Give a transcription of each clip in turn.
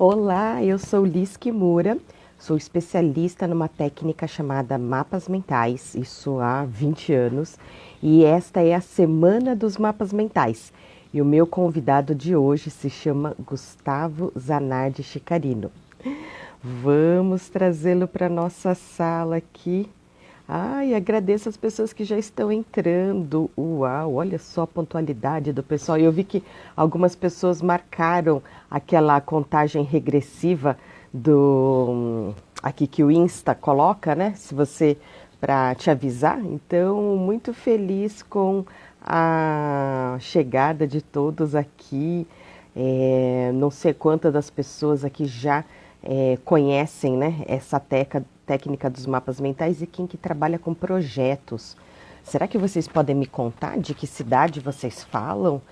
Olá, eu sou Liz Kimura, sou especialista numa técnica chamada mapas mentais, isso há 20 anos, e esta é a Semana dos Mapas Mentais. E o meu convidado de hoje se chama Gustavo Zanardi Chicarino. Vamos trazê-lo para nossa sala aqui. Ai, agradeço as pessoas que já estão entrando. Uau, olha só a pontualidade do pessoal. Eu vi que algumas pessoas marcaram aquela contagem regressiva do aqui que o Insta coloca, né? Se você para te avisar. Então, muito feliz com a chegada de todos aqui. Não sei quantas das pessoas aqui já conhecem, né, essa técnica dos mapas mentais e quem que trabalha com projetos. Será que vocês podem me contar de que cidade vocês falam?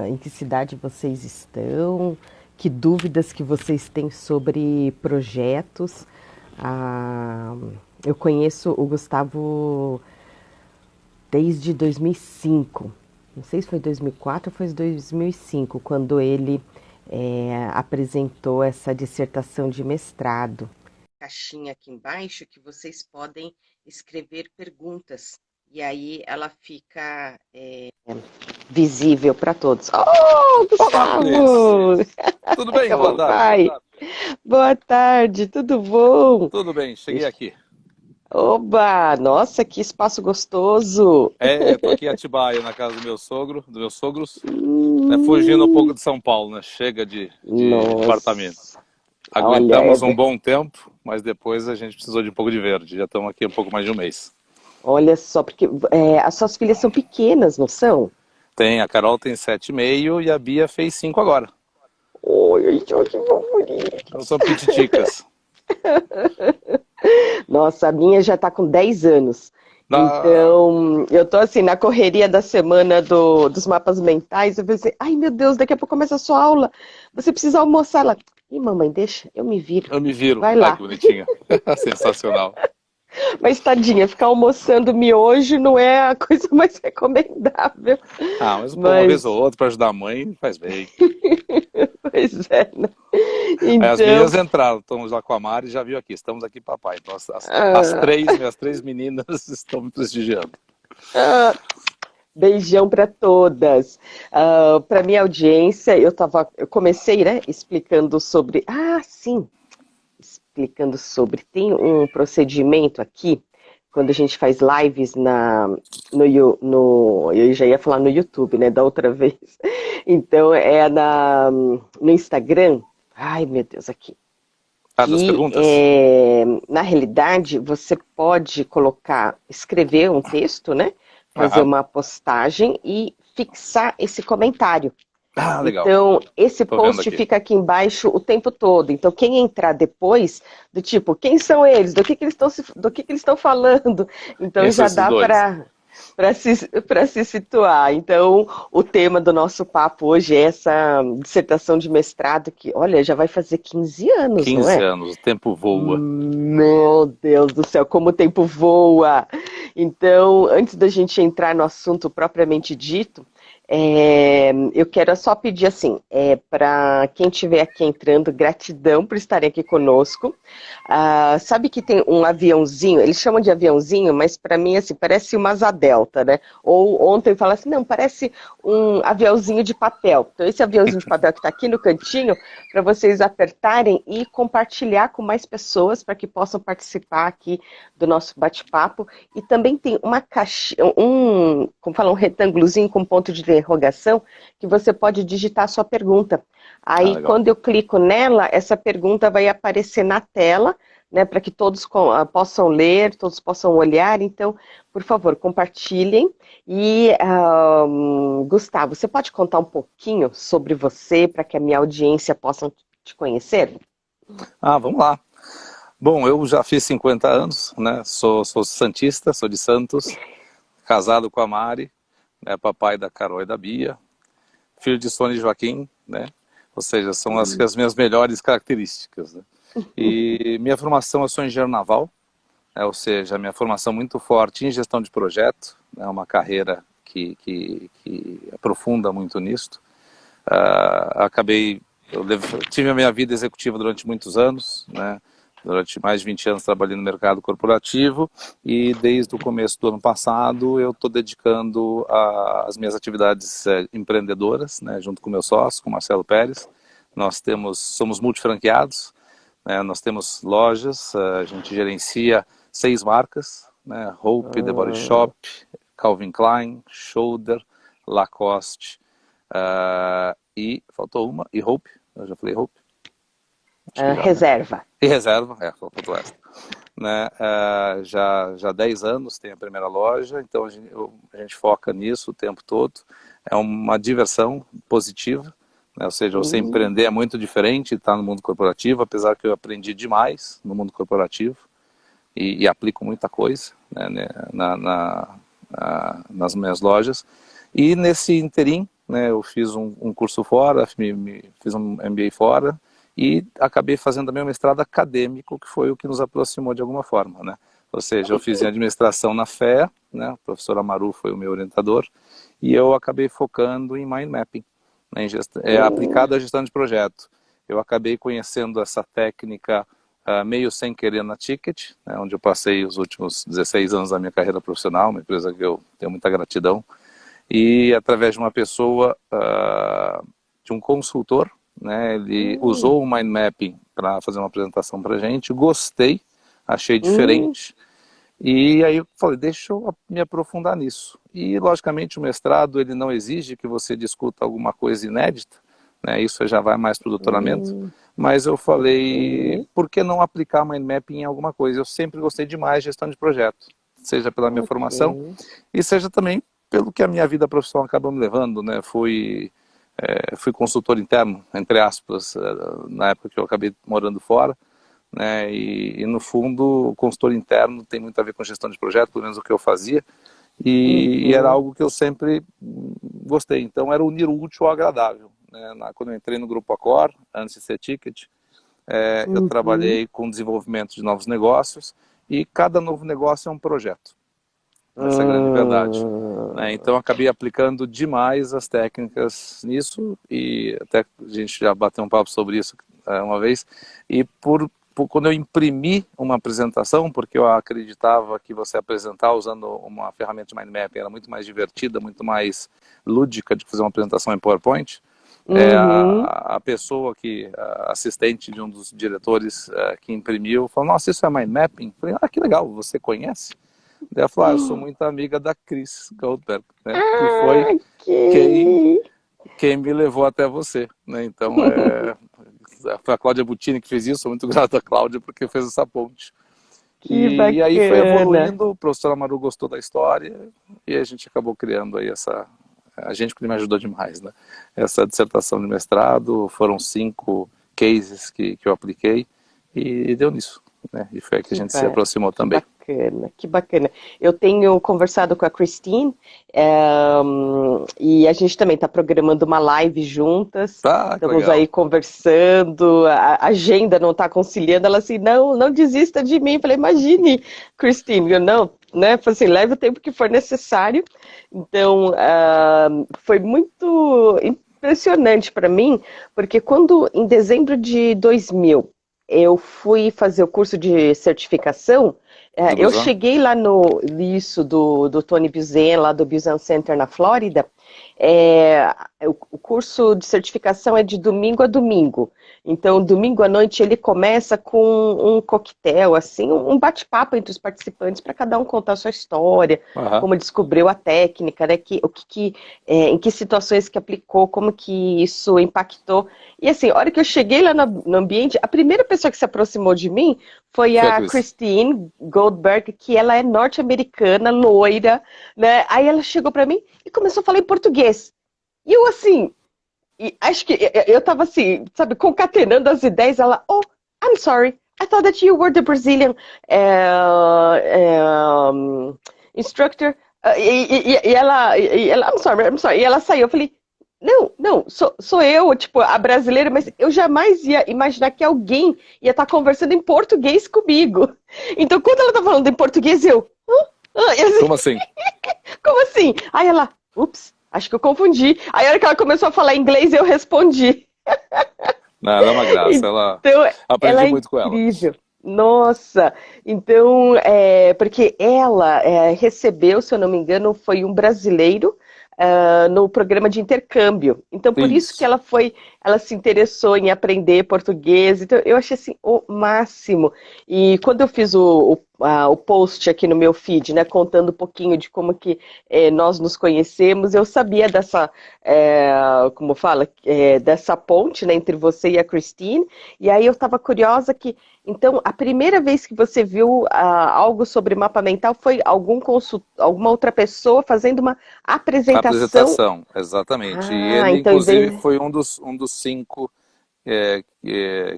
Em que cidade vocês estão? Que dúvidas que vocês têm sobre projetos? Eu conheço o Gustavo desde 2005. Não sei se foi 2004 ou foi 2005, quando ele apresentou essa dissertação de mestrado. Caixinha aqui embaixo que vocês podem escrever perguntas e aí ela fica visível para todos. Oh, Olá, Cris. Gustavo! Tudo bem? Boa Como tarde. vai? Boa tarde, tudo bom? Tudo bem, cheguei aqui. Oba! Nossa, que espaço gostoso! Tô aqui em Atibaia, na casa do meu sogro, dos meus sogros, né, fugindo um Hum, pouco de São Paulo, né? Chega de apartamento. nossa, olha, Aguentamos um bom tempo, mas depois a gente precisou de um pouco de verde. Já estamos aqui um pouco mais de um mês. olha só, porque as suas filhas são pequenas, não são? A Carol tem 7,5 e a Bia fez 5 agora. Oi, que bonito. Então são pititicas. Nossa, a minha já está com 10 anos. Ah, Então, eu tô assim, na correria da semana dos mapas mentais, eu pensei, ai meu Deus, daqui a pouco começa a sua aula, você precisa almoçar. Ela, ih mamãe, deixa, eu me viro, eu me viro. vai Ai, lá. que bonitinha. Sensacional. Mas tadinha, ficar almoçando miojo não é a coisa mais recomendável. Mas pô, uma vez ou Mas, outra para ajudar a mãe faz bem. pois é, né? Aí as Então, meninas entraram, estamos lá com a Mari, já viu aqui, estamos aqui, papai. Então ah, minhas três meninas estão me prestigiando. ah, beijão para todas. Para minha audiência, eu comecei, né, explicando sobre. Ah, sim, explicando sobre. Tem um procedimento aqui, quando a gente faz lives eu já ia falar no YouTube, né, da outra vez. Então, no Instagram. Ai, meu Deus, aqui. Das Que perguntas? na realidade você pode escrever um texto, né? Fazer Aham. uma postagem e fixar esse comentário. Legal. Então, esse Tô vendo post aqui. fica aqui embaixo o tempo todo. Então, quem entrar depois, do tipo, quem são eles? Do que eles estão falando? Quem Então, são já esses dá dois? para se situar. Então, o tema do nosso papo hoje é essa dissertação de mestrado que, olha, já vai fazer 15 anos, não 15 é? anos, o tempo voa. Meu Deus do céu, como o tempo voa! Então, antes da gente entrar no assunto propriamente dito, eu quero só pedir assim, para quem estiver aqui entrando, gratidão por estarem aqui conosco. Sabe que tem um aviãozinho, eles chamam de aviãozinho, mas para mim assim, parece uma asa delta, né? Ou ontem fala assim, não, parece um aviãozinho de papel. Então esse aviãozinho de papel que está aqui no cantinho, para vocês apertarem e compartilhar com mais pessoas para que possam participar aqui do nosso bate-papo. E também tem uma caixa, como fala, um retângulozinho com ponto de interrogação que você pode digitar a sua pergunta. Aí, Legal. quando eu clico nela, essa pergunta vai aparecer na tela, né, para que todos possam ler, todos possam olhar. Então, por favor, compartilhem. E, Gustavo, você pode contar um pouquinho sobre você para que a minha audiência possa te conhecer? Vamos lá. Bom, eu já fiz 50 anos, né? Sou santista, sou de Santos, casado com a Mari, né? Papai da Carol e da Bia, filho de Sônia e Joaquim, né? Ou seja, são as minhas melhores características, né? E minha formação, eu sou engenheiro naval, né? Ou seja, minha formação muito forte em gestão de projeto, é uma carreira que aprofunda muito nisto. Acabei tive a minha vida executiva durante muitos anos, né? Durante mais de 20 anos trabalhei no mercado corporativo e desde o começo do ano passado eu estou dedicando as minhas atividades empreendedoras, né? Junto com meu sócio, com o Marcelo Pérez. Somos multifranqueados, né? Nós temos lojas, a gente gerencia 6 marcas, né? Hope, The Body Shop, Calvin Klein, Shoulder, Lacoste e faltou uma, e Hope, eu já falei Hope? Reserva. E Reserva, faltou essa. Né? Já há 10 anos tem a primeira loja, então a gente foca nisso o tempo todo. É uma diversão positiva, né? Ou seja, você empreender é muito diferente, estar no mundo corporativo, apesar que eu aprendi demais no mundo corporativo e aplico muita coisa, né, nas minhas lojas. E nesse interim, né, eu fiz um curso fora, fiz um MBA fora, e acabei fazendo também um mestrado acadêmico, que foi o que nos aproximou de alguma forma, né? Ou seja, eu fiz em administração na FEA, né? O professor Amaru foi o meu orientador, e eu acabei focando em mind mapping, né? Aplicado à gestão de projeto. Eu acabei conhecendo essa técnica meio sem querer na Ticket, né? Onde eu passei os últimos 16 anos da minha carreira profissional, uma empresa que eu tenho muita gratidão, e através de uma pessoa, de um consultor, né, ele usou o mind mapping para fazer uma apresentação para a gente, gostei, achei diferente, e aí eu falei, deixa eu me aprofundar nisso. E logicamente o mestrado ele não exige que você discuta alguma coisa inédita, né, isso já vai mais para o doutoramento, mas eu falei, por que não aplicar mind mapping em alguma coisa? Eu sempre gostei demais de gestão de projeto, seja pela minha formação, e seja também pelo que a minha vida profissional acabou me levando, né, fui consultor interno, entre aspas, na época que eu acabei morando fora, né, e no fundo o consultor interno tem muito a ver com gestão de projeto, pelo menos o que eu fazia, e era algo que eu sempre gostei, então era unir o útil ao agradável, né? Quando eu entrei no Grupo Accor, antes de ser Ticket, eu trabalhei com desenvolvimento de novos negócios, e cada novo negócio é um projeto. Essa é a grande verdade, né? Então eu acabei aplicando demais as técnicas nisso, e até a gente já bateu um papo sobre isso uma vez, e quando eu imprimi uma apresentação, porque eu acreditava que você apresentar usando uma ferramenta de mind mapping era muito mais divertida, muito mais lúdica de fazer uma apresentação em PowerPoint, a pessoa assistente de um dos diretores que imprimiu, falou, nossa, isso é mind mapping? Eu falei, que legal, você conhece? Daí ela falou, eu sou muito amiga da Cris Goldberg, né? Que foi quem me levou até você, né? Então, foi a Cláudia Butini que fez isso, sou muito grato a Cláudia porque fez essa ponte. E aí foi evoluindo, o professor Amaru gostou da história e a gente acabou criando aí a gente que me ajudou demais, né? Essa dissertação de mestrado, foram 5 cases que eu apliquei e deu nisso, né? E foi aí que a gente se aproximou também. Que bacana. Eu tenho conversado com a Christine e a gente também está programando uma live juntas. Estamos aí conversando, a agenda não está conciliando. Ela assim, não desista de mim. Eu falei, imagine, Christine, eu não, né? Falei assim, leve o tempo que for necessário. Então, foi muito impressionante para mim, porque quando em dezembro de 2000 eu fui fazer o curso de certificação, eu cheguei lá do Tony Buzan, lá do Buzan Center na Flórida. O curso de certificação é de domingo a domingo. Então, domingo à noite ele começa com um coquetel, assim, um bate-papo entre os participantes para cada um contar a sua história, como descobriu a técnica, né, em que situações que aplicou, como que isso impactou. E assim, a hora que eu cheguei lá no ambiente, a primeira pessoa que se aproximou de mim foi a Christine Goldberg, que ela é norte-americana, loira, né? Aí ela chegou para mim e começou a falar em português. E eu assim... E acho que eu tava assim, sabe, concatenando as ideias, ela, I'm sorry, I thought that you were the Brazilian instructor, e ela, I'm sorry, e ela saiu, eu falei, não, sou eu, tipo, a brasileira, mas eu jamais ia imaginar que alguém ia estar conversando em português comigo. Então, quando ela tá falando em português, eu assim, como assim? Como assim? Aí ela, ups. Acho que eu confundi. Aí, a hora que ela começou a falar inglês, eu respondi. Não, ela é uma graça, ela Então, ela aprendi é muito com ela. incrível. Nossa, então, porque ela recebeu, se eu não me engano, foi um brasileiro no programa de intercâmbio. Então, por isso que Isso. ela se interessou em aprender português. Então, eu achei assim o máximo. E quando eu fiz o post aqui no meu feed, né, contando um pouquinho de como que nós nos conhecemos, eu sabia dessa, como fala, dessa ponte, né, entre você e a Christine. E aí eu estava curiosa que, então, a primeira vez que você viu algo sobre mapa mental foi alguma outra pessoa fazendo uma A apresentação. apresentação, exatamente. E Ah, ele, então, em inclusive, vez foi um dos 5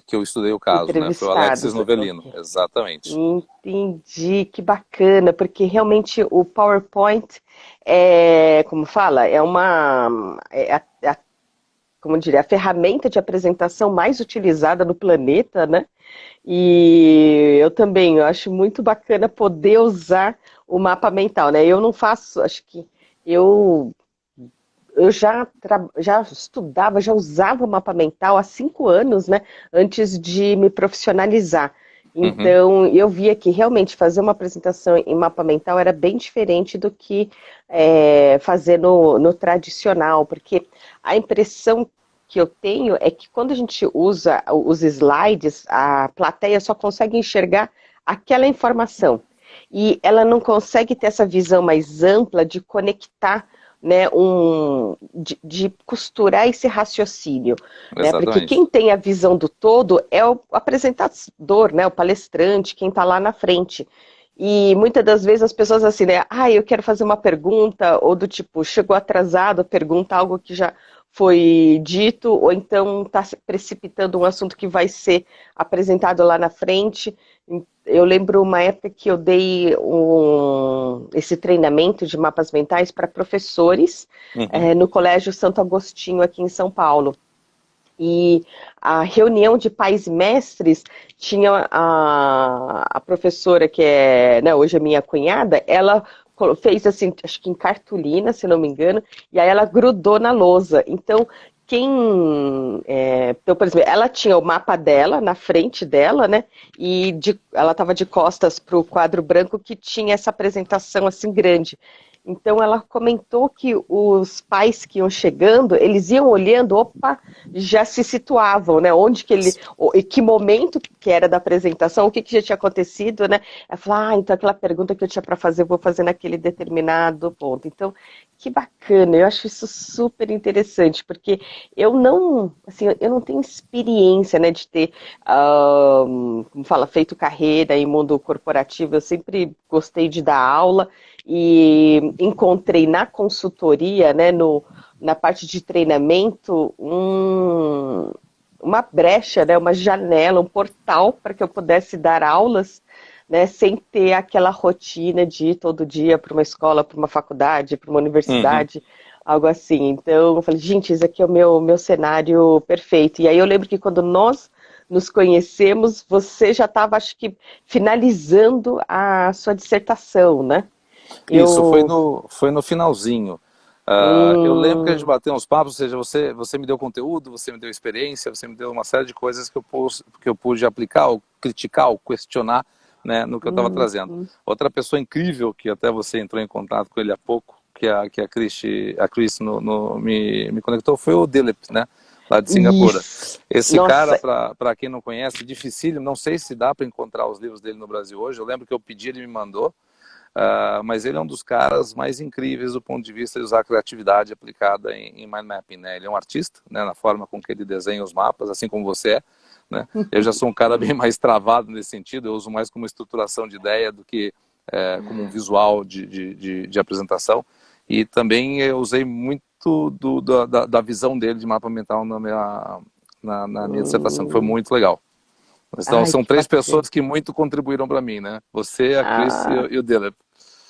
que eu estudei o caso, né? Foi o Alexis entrevistados, Novellino, ok. exatamente. Entendi, que bacana, porque realmente o PowerPoint como fala, como eu diria, a ferramenta de apresentação mais utilizada no planeta, né? E eu também, eu acho muito bacana poder usar o mapa mental, né? Eu não faço, acho que eu eu já estudava, já usava o mapa mental há 5 anos, né, antes de me profissionalizar. Uhum. Então, eu via que realmente fazer uma apresentação em mapa mental era bem diferente do que fazer no tradicional, porque a impressão que eu tenho é que quando a gente usa os slides, a plateia só consegue enxergar aquela informação. E ela não consegue ter essa visão mais ampla de conectar, né, de costurar esse raciocínio, né? Porque Exatamente. quem tem a visão do todo é o apresentador, né, o palestrante, quem está lá na frente. E muitas das vezes as pessoas assim, né, eu quero fazer uma pergunta, ou do tipo, chegou atrasado, pergunta algo que já foi dito, ou então está precipitando um assunto que vai ser apresentado lá na frente. Eu lembro uma época que eu dei esse treinamento de mapas mentais para professores Uhum. no Colégio Santo Agostinho, aqui em São Paulo. E a reunião de pais e mestres tinha a professora, que né, hoje é minha cunhada, ela fez assim, acho que em cartolina, se não me engano, e aí ela grudou na lousa. Então, então, por exemplo, ela tinha o mapa dela na frente dela, né? E ela estava de costas para o quadro branco que tinha essa apresentação assim grande. Então ela comentou que os pais que iam chegando, eles iam olhando, opa, já se situavam, né? Onde que e que momento que era da apresentação, o que já tinha acontecido, né? Ela falou, então aquela pergunta que eu tinha para fazer, eu vou fazer naquele determinado ponto. Então, que bacana, eu acho isso super interessante, porque assim, eu não tenho experiência, né, de ter, como fala, feito carreira em mundo corporativo. Eu sempre gostei de dar aula e encontrei na consultoria, né, na parte de treinamento, uma brecha, né, uma janela, um portal para que eu pudesse dar aulas, né, sem ter aquela rotina de ir todo dia para uma escola, para uma faculdade, para uma Uhum. universidade, algo assim. Então, eu falei, gente, esse aqui é o meu cenário perfeito. E aí eu lembro que quando nós nos conhecemos, você já estava, acho que, finalizando a sua dissertação, né? Isso, foi Eu. no finalzinho. Eu lembro que a gente Hum, bateu uns papos, ou seja, você me deu conteúdo, você me deu experiência, você me deu uma série de coisas que eu pude aplicar, ou criticar, ou questionar, né, no que eu estava trazendo. hum, Outra pessoa incrível, que até você entrou em contato com ele há pouco, que a Chris me conectou, foi o Dilip, né, lá de Singapura. isso. Esse cara, Nossa, para quem não conhece, dificílimo, não sei se dá para encontrar os livros dele no Brasil hoje. Eu lembro que eu pedi, ele me mandou. Mas ele é um dos caras mais incríveis do ponto de vista de usar a criatividade aplicada em mind mapping, né? Ele é um artista, né, na forma com que ele desenha os mapas, assim como você é, né? Eu já sou um cara bem mais travado nesse sentido, eu uso mais como estruturação de ideia do que como um visual de apresentação. E também eu usei muito da visão dele de mapa mental na minha dissertação, que foi hum, muito legal. Então, ai, são que 3 bacana. pessoas que muito contribuíram para mim, né? Você, a Chris Ah, e o Dylan.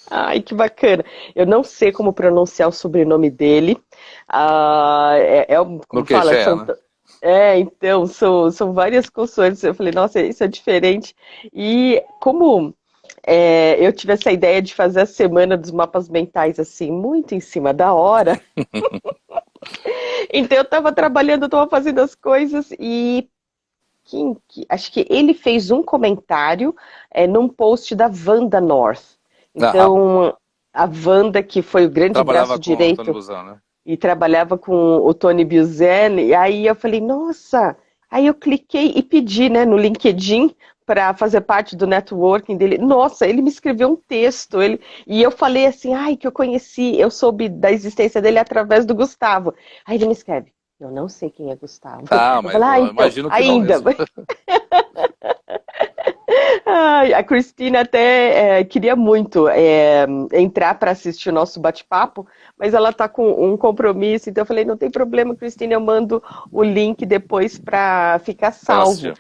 ai, que bacana. Eu não sei como pronunciar o sobrenome dele. No Como fala, Queixé, né? então, são várias consoantes. Eu falei, nossa, isso é diferente. E como eu tive essa ideia de fazer a semana dos mapas mentais, assim, muito em cima da hora, Então eu estava trabalhando, estava fazendo as coisas e acho que ele fez um comentário num post da Wanda North. Aham. Então, a Wanda, que foi o grande Trabalhava braço com o Tony direito Buzan, né? e trabalhava com o Tony Buzan, e aí eu falei, nossa, aí eu cliquei e pedi, né, no LinkedIn para fazer parte do networking dele. Nossa, ele me escreveu um texto, e eu falei assim, ai, que eu conheci, eu soube da existência dele através do Gustavo. Aí ele me escreve, eu não sei quem é Gustavo. Ah, Eu mas falo, ah, eu então, imagino que não ainda. mesmo. Ai, a Cristina até queria muito entrar para assistir o nosso bate-papo, mas ela está com um compromisso, então eu falei, não tem problema, Cristina, eu mando o link depois para ficar Ela salvo. assistiu.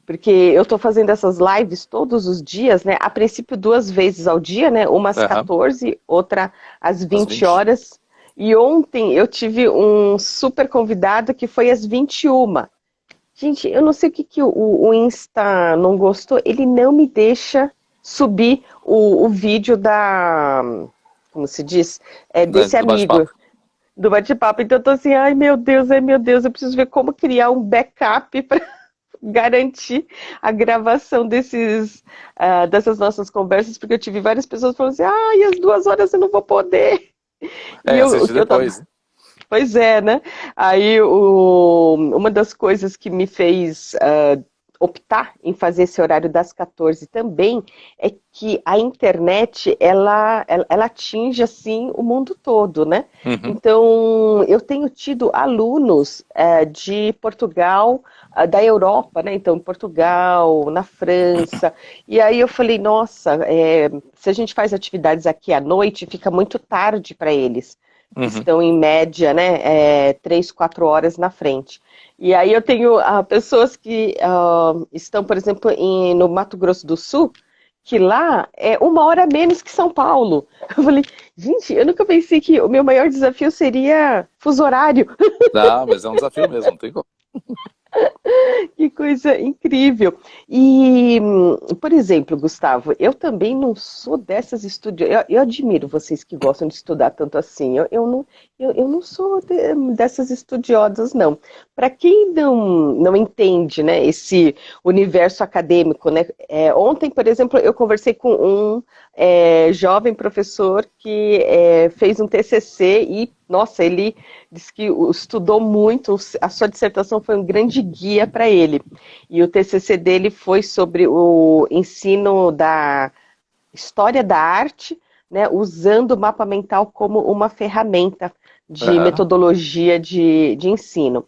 Porque eu estou fazendo essas lives todos os dias, né? A princípio 2 vezes ao dia, né? Uma às Aham. 14, outra às Às 20 20. horas. E ontem eu tive um super convidado que foi às 21. Gente, eu não sei o que, o Insta não gostou. Ele não me deixa subir o vídeo como se diz? Né, Desse do amigo, bate-papo. do bate-papo. Então eu tô assim, ai meu Deus, eu preciso ver como criar um backup para garantir a gravação dessas nossas conversas, porque eu tive várias pessoas falando assim, ai, às 2 horas eu não vou poder. E É, assiste eu tava. depois. Né? Pois é, né? Aí uma das coisas que me fez optar em fazer esse horário das 14 também é que a internet ela atinge assim o mundo todo, né? Uhum. Então eu tenho tido alunos de Portugal, da Europa, né? Então, em Portugal, na França. E aí eu falei, nossa, se a gente faz atividades aqui à noite, fica muito tarde para eles que Uhum. estão em média, né, 3, 4 horas na frente. E aí eu tenho pessoas que estão, por exemplo, no Mato Grosso do Sul, que lá é 1 hora menos que São Paulo. Eu falei, gente, eu nunca pensei que o meu maior desafio seria fuso horário. Dá, mas é um desafio mesmo, não tem como. Que coisa incrível. E, por exemplo, Gustavo, eu também não sou dessas estudiosas. Eu admiro vocês que gostam de estudar tanto assim. Eu não sou dessas estudiosas, não. Para quem não entende, né, esse universo acadêmico, né? Ontem, por exemplo, eu conversei com um jovem professor que fez um TCC e, nossa, ele disse que estudou muito, a sua dissertação foi um grande guia para ele. E o TCC dele foi sobre o ensino da história da arte, né, usando o mapa mental como uma ferramenta de Aham. metodologia de ensino.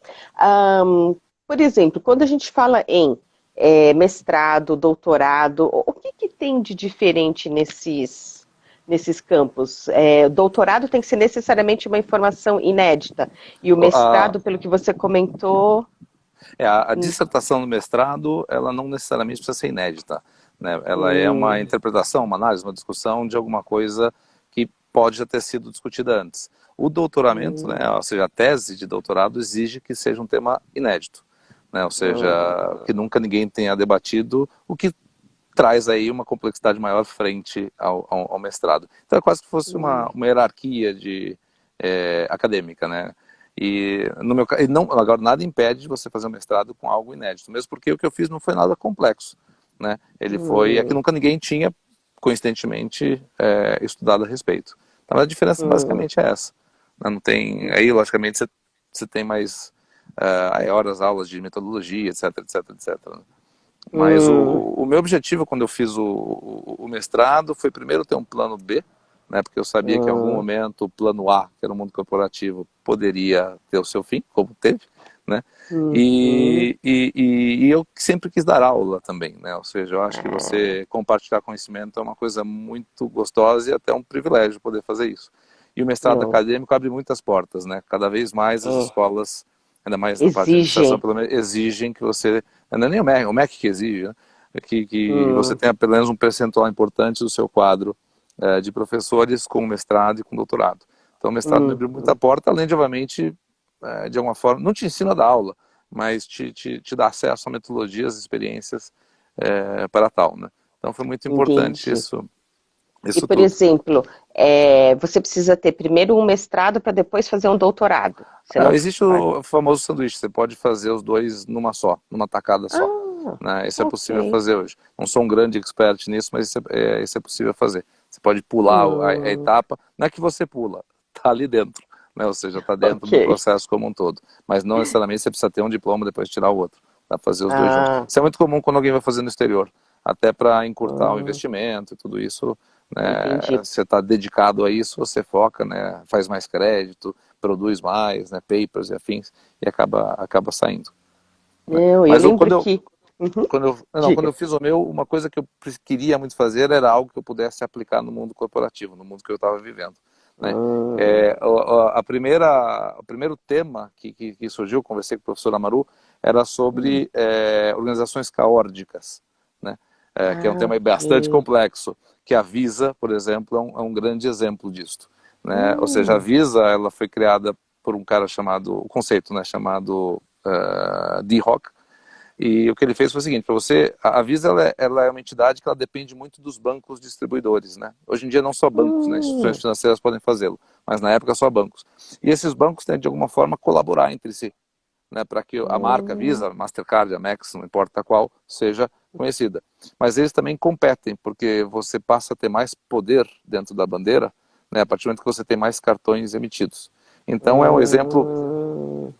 Por exemplo, quando a gente fala em mestrado, doutorado, o que tem de diferente nesses campos? O doutorado tem que ser necessariamente uma informação inédita, e o A, mestrado, pelo que você comentou. a dissertação do mestrado, ela não necessariamente precisa ser inédita. Né? Ela é uma Hum, interpretação, uma análise, uma discussão de alguma coisa que pode já ter sido discutida antes. O doutoramento, hum, né, ou seja, a tese de doutorado exige que seja um tema inédito. Né? Ou seja, que nunca ninguém tenha debatido, o que traz aí uma complexidade maior frente ao mestrado. Então é quase que fosse hum, uma hierarquia acadêmica, né? E no meu caso, não, agora nada impede de você fazer um mestrado com algo inédito, mesmo porque o que eu fiz não foi nada complexo, né? Ele foi, é que hum, nunca ninguém tinha, coincidentemente, estudado a respeito. Então a diferença hum, basicamente é essa. Né? Não tem, aí logicamente você tem mais horas, aulas de metodologia, etc, etc, etc. Mas hum, o meu objetivo quando eu fiz o mestrado foi primeiro ter um plano B, né, porque eu sabia que em algum hum, momento o plano A, que era o mundo corporativo, poderia ter o seu fim, como teve, né? hum. E eu sempre quis dar aula também, né? Ou seja, eu acho que Ah, você compartilhar conhecimento é uma coisa muito gostosa e até um privilégio poder fazer isso. E o mestrado não, acadêmico abre muitas portas, né? Cada vez mais as é, escolas, ainda mais na parte de administração, exigem. pelo menos, exigem que você, não é nem o MEC que exige, né? Que você Hum, tenha pelo menos um percentual importante do seu quadro de professores com mestrado e com doutorado. Então, o mestrado me abriu muita hum. porta, além de, obviamente, de alguma forma, não te ensina a dar aula, mas te dá acesso a metodologias, experiências para tal, né? Então, foi muito importante Entendi. isso E, Isso por tudo. exemplo, você precisa ter primeiro um mestrado para depois fazer um doutorado. Você não Existe faz. o famoso sanduíche, você pode fazer os dois numa só, numa tacada só. Ah, Né? Isso é possível ok. fazer hoje. Não sou um grande expert nisso, mas isso é possível fazer. Você pode pular a Hum, etapa, não é que você pula, está ali dentro, né? Ou seja, está dentro ok. do processo como um todo. Mas não necessariamente você precisa ter um diploma e depois tirar o outro. Dá para fazer os dois juntos. Ah, Isso é muito comum quando alguém vai fazer no exterior, até para encurtar o hum, investimento e tudo isso. Né? entendi. Você está dedicado a isso, você foca, né? Faz mais crédito, produz mais, né? Papers e afins, e acaba saindo. Né? Não, eu Mas lembro quando eu, que. Uhum, quando diga. eu fiz o meu, uma coisa que eu queria muito fazer era algo que eu pudesse aplicar no mundo corporativo, no mundo que eu estava vivendo. Né? Hum, O primeiro tema que surgiu, conversei com o professor Amaru, era hum. sobre organizações caórdicas, né? Que é um Ah, tema bastante ok. complexo, que a Visa, por exemplo, é um grande exemplo disso. Né? Ou seja, a Hum, Visa ela foi criada por um cara chamado, o conceito, né, chamado D. Hoc, e o que ele fez foi o seguinte, para você, a Visa ela é uma entidade que ela depende muito dos bancos distribuidores, né? Hoje em dia não só bancos, né? Instituições hum, financeiras podem fazê-lo, mas na época só bancos. E esses bancos têm de alguma forma colaborar entre si, né? Para que a marca hum, Visa, Mastercard, Amex, não importa qual, seja conhecida. Mas eles também competem, porque você passa a ter mais poder dentro da bandeira, né? A partir do momento que você tem mais cartões emitidos. Então é um exemplo hum.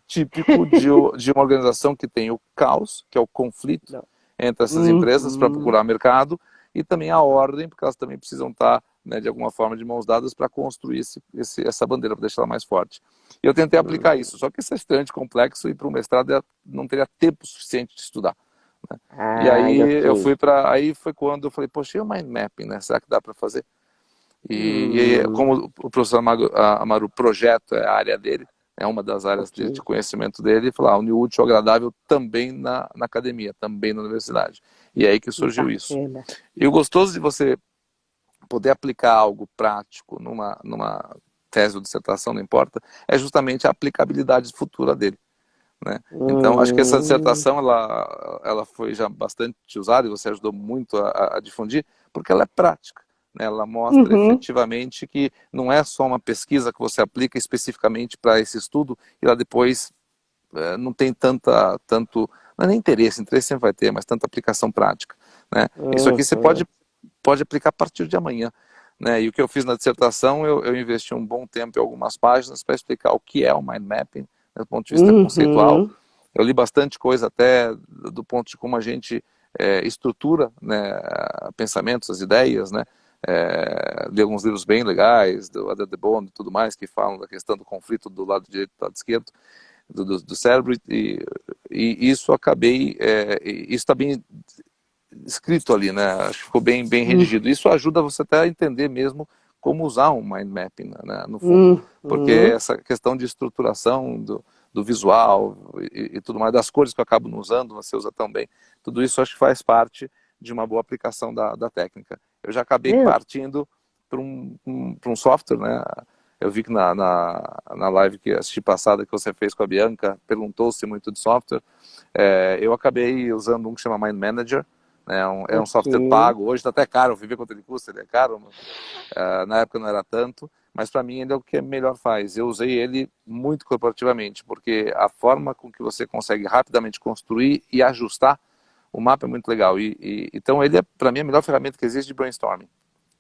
típico de uma organização que tem o caos, que é o conflito Não. entre essas empresas para Uhum. procurar mercado, e também a ordem, porque elas também precisam estar, né, de alguma forma, de mãos dadas para construir essa bandeira, para deixar ela mais forte. E eu tentei aplicar isso, só que isso é extremamente complexo e para o mestrado eu não teria tempo suficiente de estudar. Né? E Ai, aí ok. eu fui para. Aí foi quando eu falei, poxa, e o mind mapping, né? Será que dá para fazer? E Hum, como o professor Amaru projeto é a área dele, é uma das áreas ok. de conhecimento dele, ele falou, unir o útil ao agradável também na academia, também na universidade. E é aí que surgiu isso. Bacana. E o gostoso de você poder aplicar algo prático numa tese ou dissertação, não importa, é justamente a aplicabilidade futura dele. Né? Então, acho que essa Hum, dissertação ela foi já bastante usada e você ajudou muito a difundir, porque ela é prática. Né? Ela mostra uhum, efetivamente que não é só uma pesquisa que você aplica especificamente para esse estudo e lá depois não tem tanto, não é nem interesse sempre vai ter, mas tanta aplicação prática. Né? Isso aqui você uhum, pode aplicar a partir de amanhã. Né? E o que eu fiz na dissertação, eu investi um bom tempo em algumas páginas para explicar o que é o mind mapping, né, do ponto de vista conceitual. uhum, Eu li bastante coisa até do ponto de como a gente estrutura, né, pensamentos, as ideias, né? Li alguns livros bem legais, do Ada de Bond e tudo mais, que falam da questão do conflito do lado direito e do lado esquerdo do cérebro, e isso isso está bem escrito ali, né? Acho que ficou bem uhum, redigido. Isso ajuda você até a entender mesmo como usar um mind mapping, né, no fundo, porque uhum. essa questão de estruturação do visual e tudo mais, das cores que eu acabo não usando, você usa também, tudo isso acho que faz parte de uma boa aplicação da técnica. Eu já acabei Não, partindo para um software, né? Eu vi que na live que assisti passada que você fez com a Bianca, perguntou-se muito de software. Eu acabei usando um que chama Mind Manager, né? É um software ok. pago. Hoje está até caro, eu fui ver quanto ele custa, ele é caro. Na época não era tanto, mas para mim ele é o que melhor faz. Eu usei ele muito corporativamente, porque a forma com que você consegue rapidamente construir e ajustar o mapa é muito legal. Então ele é, para mim, a melhor ferramenta que existe de brainstorming.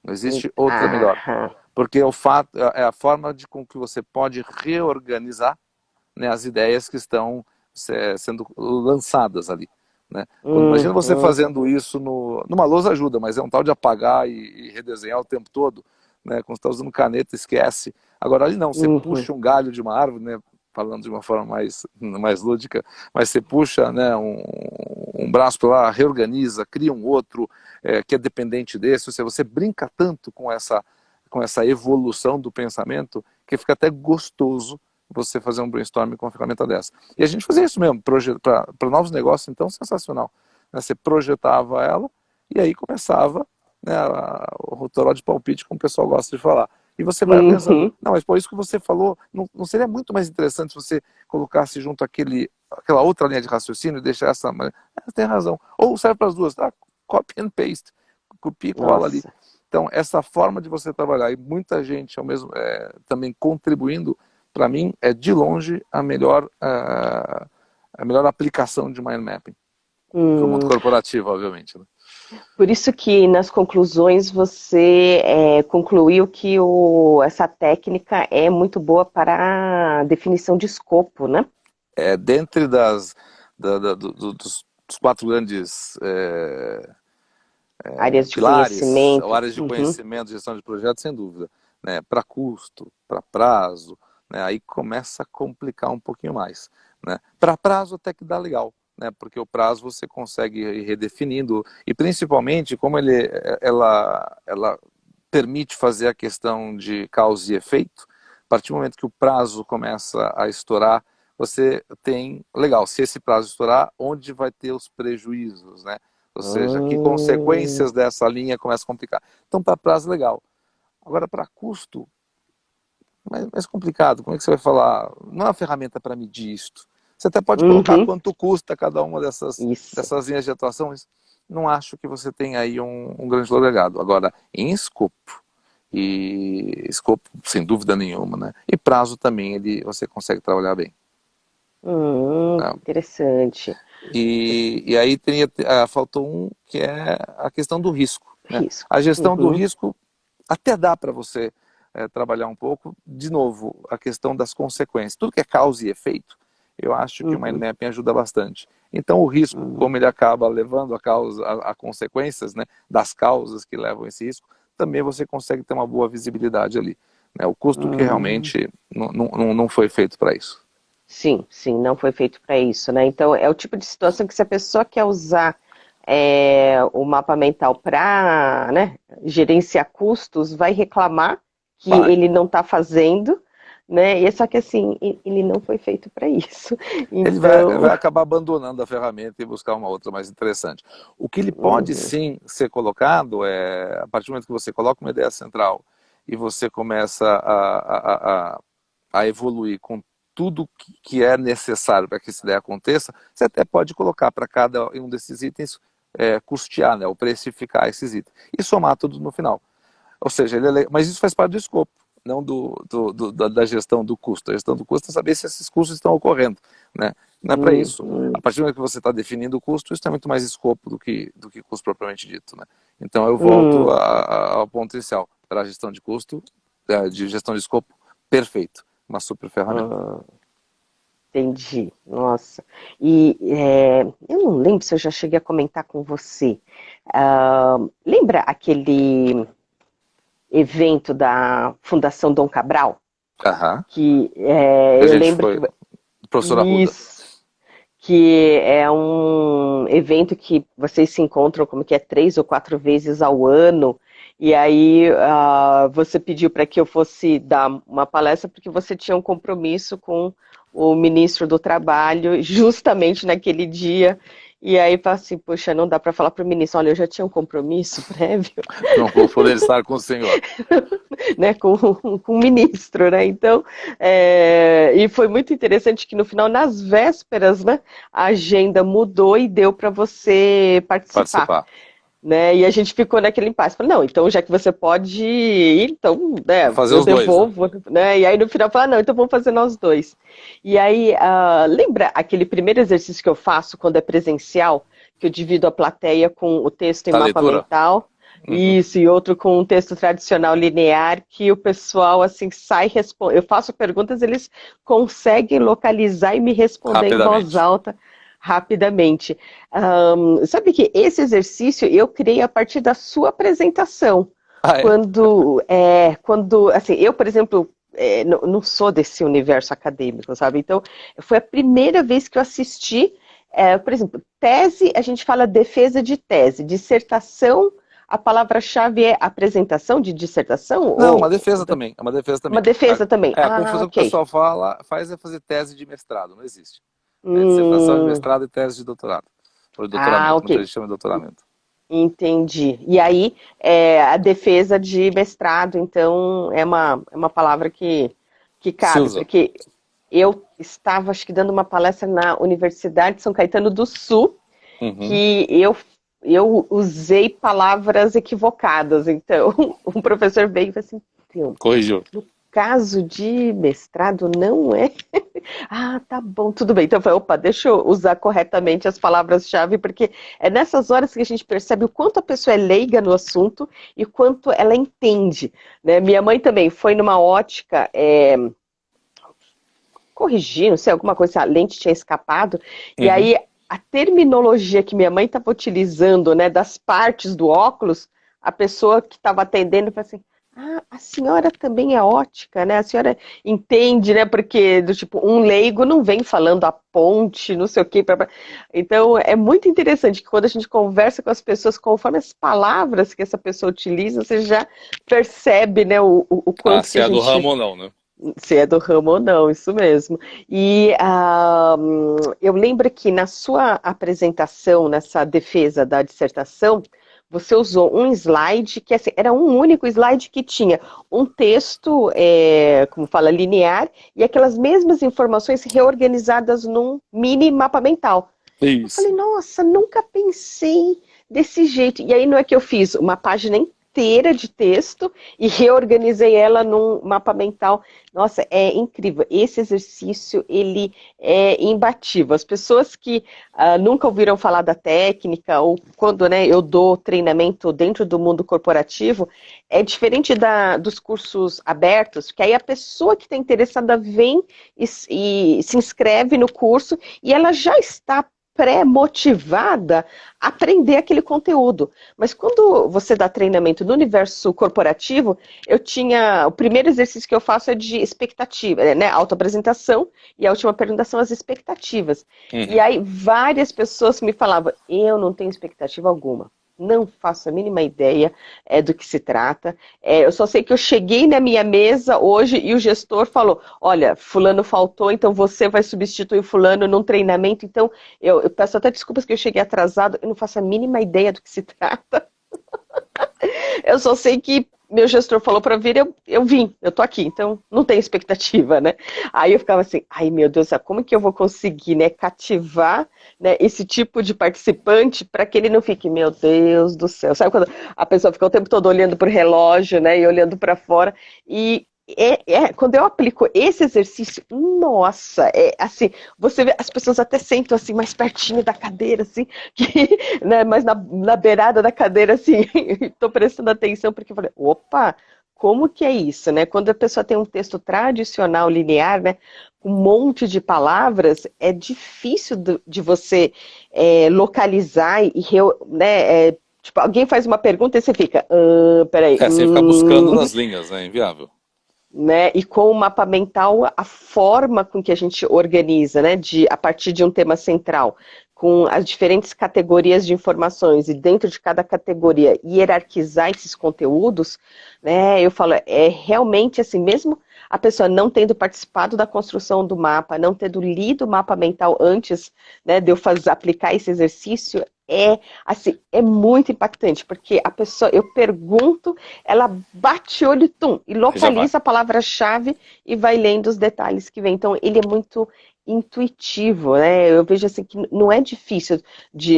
Não existe outra melhor. Aham. Porque o fato, é a forma com que você pode reorganizar, né, as ideias que estão sendo lançadas ali. Né? Imagina você Uhum, fazendo isso numa lousa ajuda, mas é um tal de apagar e redesenhar o tempo todo. Né? Quando você está usando caneta, esquece. Agora ali não, você uhum. puxa um galho de uma árvore, né? Falando de uma forma mais lúdica, mas você puxa, né, um braço para lá, reorganiza, cria um outro que é dependente desse. Ou seja, você brinca tanto com essa evolução do pensamento que fica até gostoso você fazer um brainstorming com uma ferramenta dessa. E a gente fazia isso mesmo, para novos negócios, então, sensacional. Né? Você projetava ela e aí começava, né, o rotoró de palpite, como o pessoal gosta de falar. E você vai pensando, Uhum. não, mas por isso que você falou, não seria muito mais interessante se você colocasse junto aquela outra linha de raciocínio e deixar essa... Tem razão. Ou serve para as duas, tá? Copy and paste, copia e cola ali. Nossa. Então, essa forma de você trabalhar e muita gente ao mesmo também contribuindo, para mim, é de longe a melhor aplicação de mind mapping para o mundo Hum. corporativo, obviamente. Né? Por isso que nas conclusões você concluiu que essa técnica é muito boa para a definição de escopo, né? Dentre dos 4 grandes Áreas de pilares, ou conhecimento. áreas de Uhum. conhecimento, gestão de projetos, sem dúvida. Né? Para custo, para prazo, né? Aí começa a complicar um pouquinho mais. Né? Para prazo até que dá legal, né? Porque o prazo você consegue ir redefinindo, e principalmente como ela permite fazer a questão de causa e efeito, a partir do momento que o prazo começa a estourar, você tem, legal, se esse prazo estourar, onde vai ter os prejuízos, né? Ou seja, que Hum. consequências dessa linha começa a complicar. Então, para prazo, legal. Agora, para custo, mais complicado. Como é que você vai falar? Não é uma ferramenta para medir isto. Você até pode colocar Uhum. quanto custa cada uma Isso. dessas linhas de atuação, mas não acho que você tenha aí um grande legado. Agora, em escopo, e escopo sem dúvida nenhuma, né? E prazo também você consegue trabalhar bem. Né? Interessante. E aí faltou um que é a questão do risco. Né? Risco. A gestão do Uhum. risco até dá para você trabalhar um pouco. De novo, a questão das consequências. Tudo que é causa e efeito, eu acho que o mind Uhum. mapping ajuda bastante. Então o risco, Uhum. como ele acaba levando a consequências, né, das causas que levam esse risco, também você consegue ter uma boa visibilidade ali. Né? O custo que Uhum. realmente não foi feito para isso. Sim, sim, não foi feito para isso, né? Então é o tipo de situação que se a pessoa quer usar o mapa mental para, né, gerenciar custos, vai reclamar que Vai. ele não está fazendo, né? E é só que assim, ele não foi feito para isso. Ele Então, vai acabar abandonando a ferramenta e buscar uma outra mais interessante. O que ele pode uhum, sim ser colocado é, a partir do momento que você coloca uma ideia central e você começa a evoluir com tudo que é necessário para que essa ideia aconteça, você até pode colocar para cada um desses itens, custear, né, ou precificar esses itens, e somar tudo no final. Ou seja, mas isso faz parte do escopo, não da gestão do custo. A gestão do custo é saber se esses custos estão ocorrendo. Né? Não é para isso. A uhum, partir do momento que você está definindo o custo, isso é muito mais escopo do que custo propriamente dito. Né? Então eu volto uhum, ao ponto inicial. Para a gestão de custo, de gestão de escopo, perfeito. Uma super ferramenta. uhum. Entendi, nossa. E eu não lembro se eu já cheguei a comentar com você. Lembra aquele evento da Fundação Dom Cabral? Aham. Que A eu gente lembro que foi. Professor Arruda. isso, que é um evento que vocês se encontram como que é 3 ou 4 vezes ao ano. E aí você pediu para que eu fosse dar uma palestra porque você tinha um compromisso com o ministro do Trabalho justamente naquele dia. E aí falei assim, poxa, não dá para falar para o ministro, olha, eu já tinha um compromisso prévio, Não vou poder estar com o senhor. né, com o ministro, né? Então, e foi muito interessante que no final, nas vésperas, né, a agenda mudou e deu para você participar. Participar. Né? E a gente ficou naquele impasse. Falei, não, então já que você pode ir, então, né, Fazer eu os dois, né? devolvo, né? E aí no final, falei, não, então vamos fazer nós dois. E aí, lembra aquele primeiro exercício que eu faço quando é presencial, que eu divido a plateia com o texto em Da mapa leitura? mental? Uhum. Isso, e outro com um texto tradicional linear, que o pessoal, assim, sai, responde. Eu faço perguntas, eles conseguem localizar e me responder em voz Rapidamente. alta rapidamente. Sabe que esse exercício eu criei a partir da sua apresentação. Ah, é? Quando, assim, eu, por exemplo, não sou desse universo acadêmico, sabe? Então, foi a primeira vez que eu assisti, por exemplo, tese, a gente fala defesa de tese, dissertação, a palavra-chave é apresentação de dissertação Não, uma ou defesa também. É uma defesa uma também. defesa também? A Ah, confusão que o ok. pessoal faz é fazer tese de mestrado. Não existe. É dissertação de Hum, mestrado e tese de doutorado. Ou de doutoramento. ok. Muita gente chama de doutoramento. Entendi. E aí, a defesa de mestrado, então, é uma palavra que Se cabe, usa. porque eu estava, acho que, dando uma palestra na Universidade de São Caetano do Sul, Uhum. que eu eu usei palavras equivocadas. Então, um professor veio e falou assim, então, Corrigiu. no caso de mestrado não é. Ah, tá bom, tudo bem. Então eu falei, opa, deixa eu usar corretamente as palavras-chave, porque é nessas horas que a gente percebe o quanto a pessoa é leiga no assunto e quanto ela entende, né? Minha mãe também foi numa ótica, corrigir, não sei, alguma coisa, a lente tinha escapado, e Uhum. aí a terminologia que minha mãe estava utilizando, né, das partes do óculos, a pessoa que estava atendendo falou assim, ah, a senhora também é ótica, né? A senhora entende, né? Porque do tipo, um leigo não vem falando a ponte, não sei o quê. Então é muito interessante que quando a gente conversa com as pessoas, conforme as palavras que essa pessoa utiliza, você já percebe, né, o Ah, quanto que se a é do gente ramo ou não, né? se é do ramo ou não, isso mesmo. E eu lembro que na sua apresentação, nessa defesa da dissertação, você usou um slide que assim, era um único slide que tinha um texto, como fala, linear, e aquelas mesmas informações reorganizadas num mini mapa mental. Eu falei, Isso. nossa, nunca pensei desse jeito. E aí não é que eu fiz uma página inteira de texto e reorganizei ela num mapa mental. Nossa, é incrível. Esse exercício, ele é imbatível. As pessoas que nunca ouviram falar da técnica, ou quando, né, eu dou treinamento dentro do mundo corporativo, é diferente dos cursos abertos, que aí a pessoa que está interessada vem e se inscreve no curso e ela já está pré-motivada a aprender aquele conteúdo. Mas quando você dá treinamento no universo corporativo, eu tinha. O primeiro exercício que eu faço é de expectativa, né? Autoapresentação, e a última pergunta são as expectativas. E Uhum. aí várias pessoas me falavam, eu não tenho expectativa alguma. Não faço a mínima ideia do que se trata. Eu só sei que eu cheguei na minha mesa hoje e o gestor falou: olha, fulano faltou, então você vai substituir fulano num treinamento. Então, eu peço até desculpas que eu cheguei atrasado, eu não faço a mínima ideia do que se trata. Eu só sei que meu gestor falou para vir, eu vim, eu tô aqui, então não tem expectativa, né? Aí eu ficava assim, ai meu Deus, como que eu vou conseguir, né, cativar, né, esse tipo de participante para que ele não fique, meu Deus do céu. Sabe quando a pessoa fica o tempo todo olhando para o relógio, né, e olhando para fora, e quando eu aplico esse exercício, nossa, assim, você vê, as pessoas até sentam assim mais pertinho da cadeira, assim, que, né, mais na beirada da cadeira, assim, estou prestando atenção porque eu falei, opa, como que é isso, né? Quando a pessoa tem um texto tradicional, linear, né, com um monte de palavras, é difícil de você localizar e, né, tipo, alguém faz uma pergunta e você fica, peraí, É, sem ficar buscando nas linhas, né? Inviável. né? E com o mapa mental, a forma com que a gente organiza, né? A partir de um tema central, com as diferentes categorias de informações e dentro de cada categoria hierarquizar esses conteúdos, né? Eu falo, é realmente assim, mesmo a pessoa não tendo participado da construção do mapa, não tendo lido o mapa mental antes, né, de eu aplicar esse exercício, assim, é muito impactante, porque a pessoa, eu pergunto, ela bate o olho, tum, e Aí já vai. localiza a palavra-chave e vai lendo os detalhes que vem. Então, ele é muito intuitivo, né? Eu vejo assim que não é difícil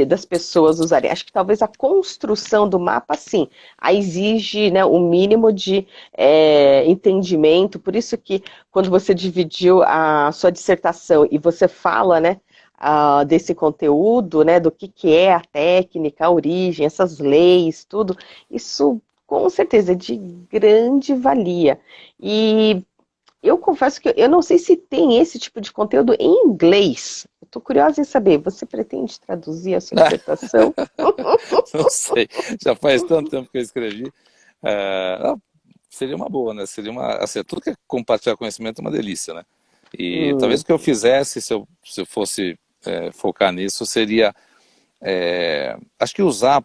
das pessoas usarem. Acho que talvez a construção do mapa, sim, a exige, né, o mínimo de entendimento. Por isso que quando você dividiu a sua dissertação e você fala, né, desse conteúdo, né, do que é a técnica, a origem, essas leis, tudo, isso com certeza é de grande valia. E eu confesso que eu não sei se tem esse tipo de conteúdo em inglês. Estou curiosa em saber, você pretende traduzir a sua dissertação? Não sei. Já faz tanto tempo que eu escrevi. Seria uma boa, né? Seria uma. Assim, tudo que é compartilhar conhecimento é uma delícia, né? E talvez o que eu fizesse, se eu fosse focar nisso, seria. Acho que usar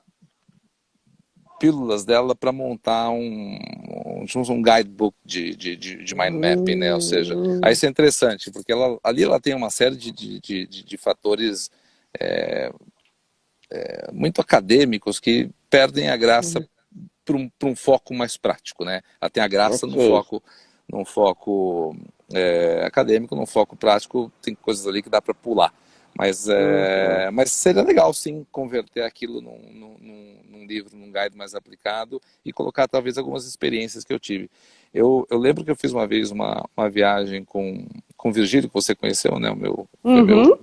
pílulas dela para montar um guidebook de mind mapping, né? Ou seja, aí Hum, isso é interessante, porque ali ela tem uma série de fatores muito acadêmicos que perdem a graça para um foco mais prático, né? Ela tem a graça ok. num foco acadêmico, num foco prático, tem coisas ali que dá para pular. Uhum. Mas seria legal, sim, converter aquilo num livro, num guide mais aplicado e colocar talvez algumas experiências que eu tive. Eu lembro que eu fiz uma vez uma viagem com o Virgílio, que você conheceu, né? Foi Uhum. um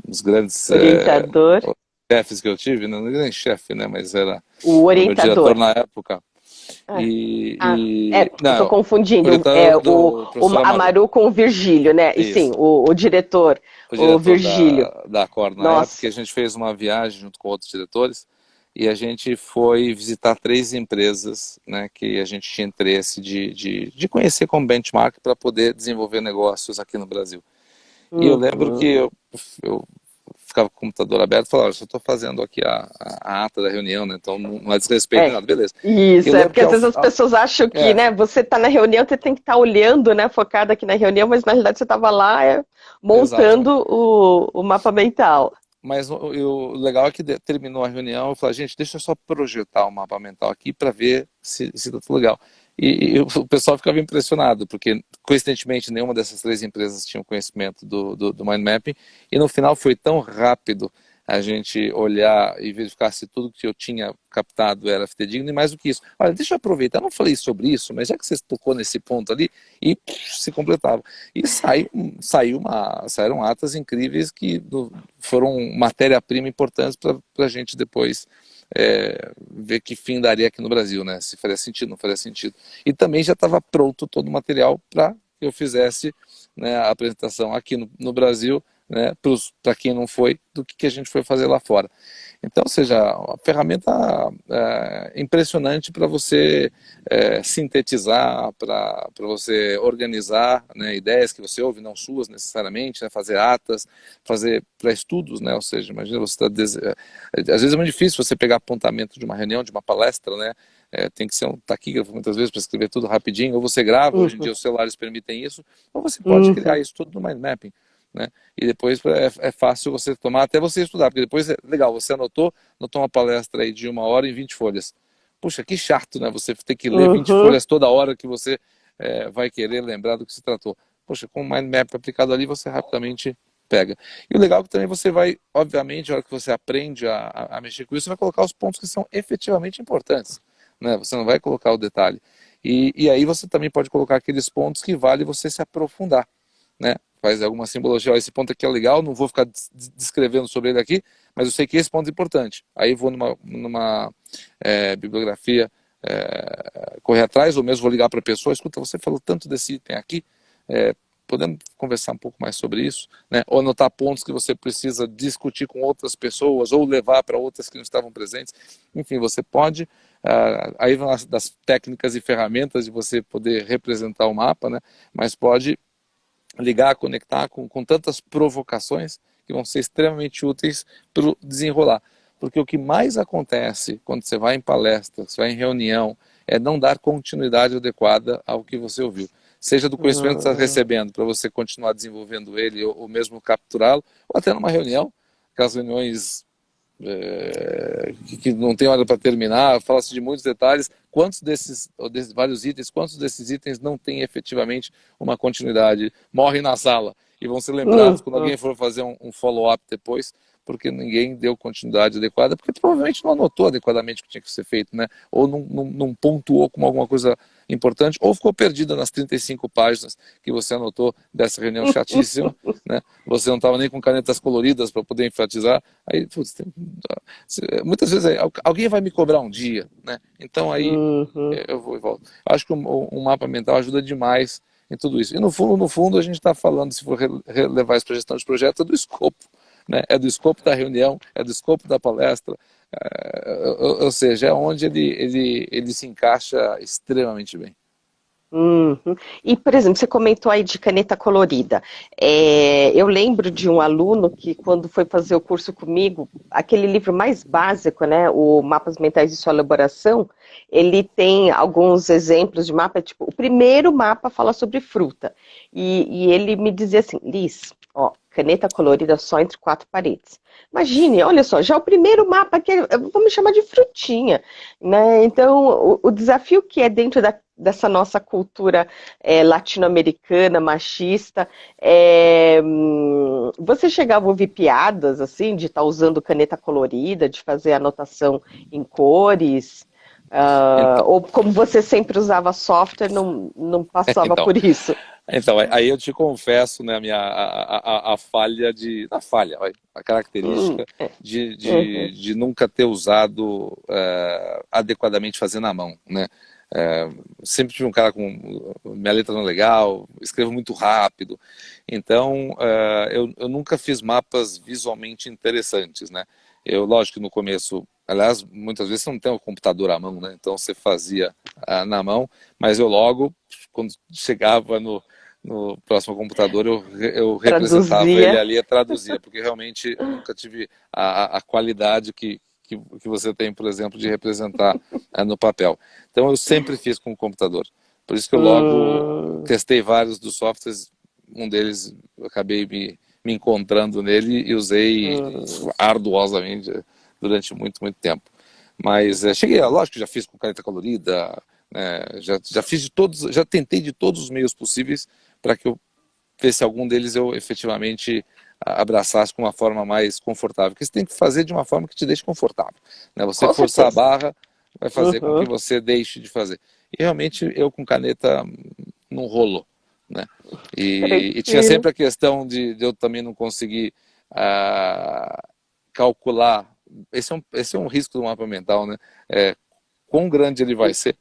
dos grandes Orientador. chefes que eu tive, não era nem chefe, né? Mas era O o meu diretor orientador. na época. Ah, eu tô Não, o confundindo. diretor do professor A Amaru. Maru com o Virgílio, né? E sim, Isso. o diretor, O o diretor Virgílio. da Cor na época, Nossa. e a gente fez uma viagem junto com outros diretores e a gente foi visitar 3 empresas, né, que a gente tinha interesse de conhecer como benchmark para poder desenvolver negócios aqui no Brasil. E eu lembro que Uhum. eu ficava com o computador aberto e falava, olha, eu só estou fazendo aqui a ata da reunião, né, então não há desrespeito nem É, nada, beleza. E eu isso, é lembro porque que às vezes as pessoas acham que, é, né, você está na reunião, você tem que estar olhando, né, focado aqui na reunião, mas na realidade você estava lá exato. montando o mapa mental. Mas o legal é que terminou a reunião, eu falei, gente, deixa eu só projetar o mapa mental aqui para ver se tá tudo legal. E o pessoal ficava impressionado, porque coincidentemente nenhuma dessas 3 empresas tinha conhecimento do mind mapping, e no final foi tão rápido a gente olhar e verificar se tudo que eu tinha captado era fidedigno, e mais do que isso. Olha, deixa eu aproveitar, eu não falei sobre isso, mas já que você tocou nesse ponto ali, e se completava. E saíram atas incríveis que foram matéria-prima importante para a gente depois ver que fim daria aqui no Brasil, né? Se faria sentido, não faria sentido. E também já estava pronto todo o material para que eu fizesse, né, a apresentação aqui no Brasil, né, para quem não foi, do que a gente foi fazer lá fora. Então, ou seja, uma ferramenta impressionante para você sintetizar, para você organizar, né, ideias que você ouve, não suas necessariamente, né, fazer atas, fazer para estudos, né, ou seja, imagina você às vezes é muito difícil você pegar apontamento de uma reunião, de uma palestra, né, tem que ser um taquígrafo muitas vezes para escrever tudo rapidinho, ou você grava, hoje em dia Uhum. os celulares permitem isso, ou você pode criar Uhum. isso tudo no mind mapping. Né? E depois é fácil você tomar, até você estudar, porque depois é legal, você anotou uma palestra aí de 1 hora em 20 folhas. Puxa, que chato, né? Você ter que ler 20 Uhum. folhas toda hora que você vai querer lembrar do que se tratou. Poxa, com o mind map aplicado ali, você rapidamente pega. E o legal é que também você vai, obviamente, na hora que você aprende a mexer com isso, você vai colocar os pontos que são efetivamente importantes. Né? Você não vai colocar o detalhe. E aí você também pode colocar aqueles pontos que vale você se aprofundar. Né? Faz alguma simbologia, ó, esse ponto aqui é legal, não vou ficar descrevendo sobre ele aqui, mas eu sei que esse ponto é importante. Aí vou numa bibliografia correr atrás, ou mesmo vou ligar para a pessoa, escuta, você falou tanto desse item aqui, podemos conversar um pouco mais sobre isso, né? Ou anotar pontos que você precisa discutir com outras pessoas, ou levar para outras que não estavam presentes. Enfim, você pode, aí vão das técnicas e ferramentas de você poder representar o mapa, né? Mas pode ligar, conectar com tantas provocações que vão ser extremamente úteis para o desenrolar. Porque o que mais acontece quando você vai em palestra, você vai em reunião, é não dar continuidade adequada ao que você ouviu. Seja do conhecimento que você está Uhum. recebendo, para você continuar desenvolvendo ele, ou mesmo capturá-lo, ou até numa reunião, aquelas reuniões que não tem hora para terminar, fala-se de muitos detalhes, quantos desses vários itens, quantos desses itens não têm efetivamente uma continuidade, morrem na sala e vão ser lembrados quando Uhum. alguém for fazer um follow-up depois, porque ninguém deu continuidade adequada, porque provavelmente não anotou adequadamente o que tinha que ser feito, né? Ou não pontuou como alguma coisa importante, ou ficou perdida nas 35 páginas que você anotou dessa reunião chatíssima, né? Você não estava nem com canetas coloridas para poder enfatizar, aí, putz, muitas vezes alguém vai me cobrar um dia, né? Então aí Uhum. eu vou e volto. Acho que um mapa mental ajuda demais em tudo isso. E no fundo, a gente está falando, se for levar isso para gestão de projeto, é do escopo, né? É do escopo da reunião, é do escopo da palestra, ou seja, é onde ele se encaixa extremamente bem. Uhum. E, por exemplo, você comentou aí de caneta colorida. Eu lembro de um aluno que, quando foi fazer o curso comigo, aquele livro mais básico, né, o Mapas Mentais de Sua Elaboração, ele tem alguns exemplos de mapa. Tipo, o primeiro mapa fala sobre fruta. E ele me dizia assim, Liz, ó, caneta colorida só entre 4 paredes. Imagine, olha só, já o primeiro mapa que vamos chamar de frutinha, né? Então, o desafio que é dentro dessa nossa cultura latino-americana, machista. Você chegava a ouvir piadas, assim, de estar usando caneta colorida, de fazer anotação em cores? Então, Ou como você sempre usava software, não passava então, por isso? então, aí eu te confesso, né, a falha a Hum, característica uhum. de nunca ter usado adequadamente fazer na mão, né? É, sempre tive um cara com minha letra não é legal, escrevo muito rápido, então eu nunca fiz mapas visualmente interessantes, né? Eu, lógico que no começo, aliás, muitas vezes você não tem o computador à mão, né? Então você fazia na mão, mas eu logo, quando chegava no próximo computador, eu representava ele Traduzia. ali e traduzia, porque realmente eu nunca tive a qualidade que você tem, por exemplo, de representar no papel. Então eu sempre fiz com o computador. Por isso que eu logo Hum, testei vários dos softwares, um deles eu acabei me encontrando nele e usei hum. arduosamente durante muito tempo. Mas cheguei, lógico que já fiz com caneta colorida, né, já fiz de todos, já tentei de todos os meios possíveis para que eu ver se algum deles eu efetivamente abraçasse com uma forma mais confortável. Porque você tem que fazer de uma forma que te deixe confortável, né? Você Com forçar a certeza. barra vai fazer com que Uhum. você deixe de fazer. E realmente eu com caneta não rolou, né? E tinha Tranquilo. sempre a questão de eu também não conseguir calcular. Esse é um risco do mapa mental, né? Quão grande ele vai ser,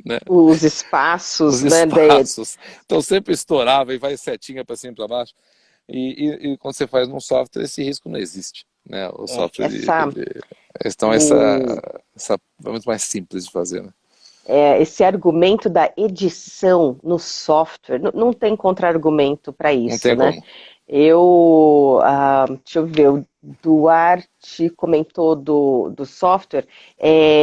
né? Os Os espaços, né? espaços. Então sempre estourava e vai setinha para cima e para baixo. E quando você faz num software, esse risco não existe, né? O software, então o, essa é muito mais simples de fazer, né? esse argumento da edição no software, não tem contra-argumento para Não isso, tem né? como. Deixa eu ver, o Duarte comentou do software.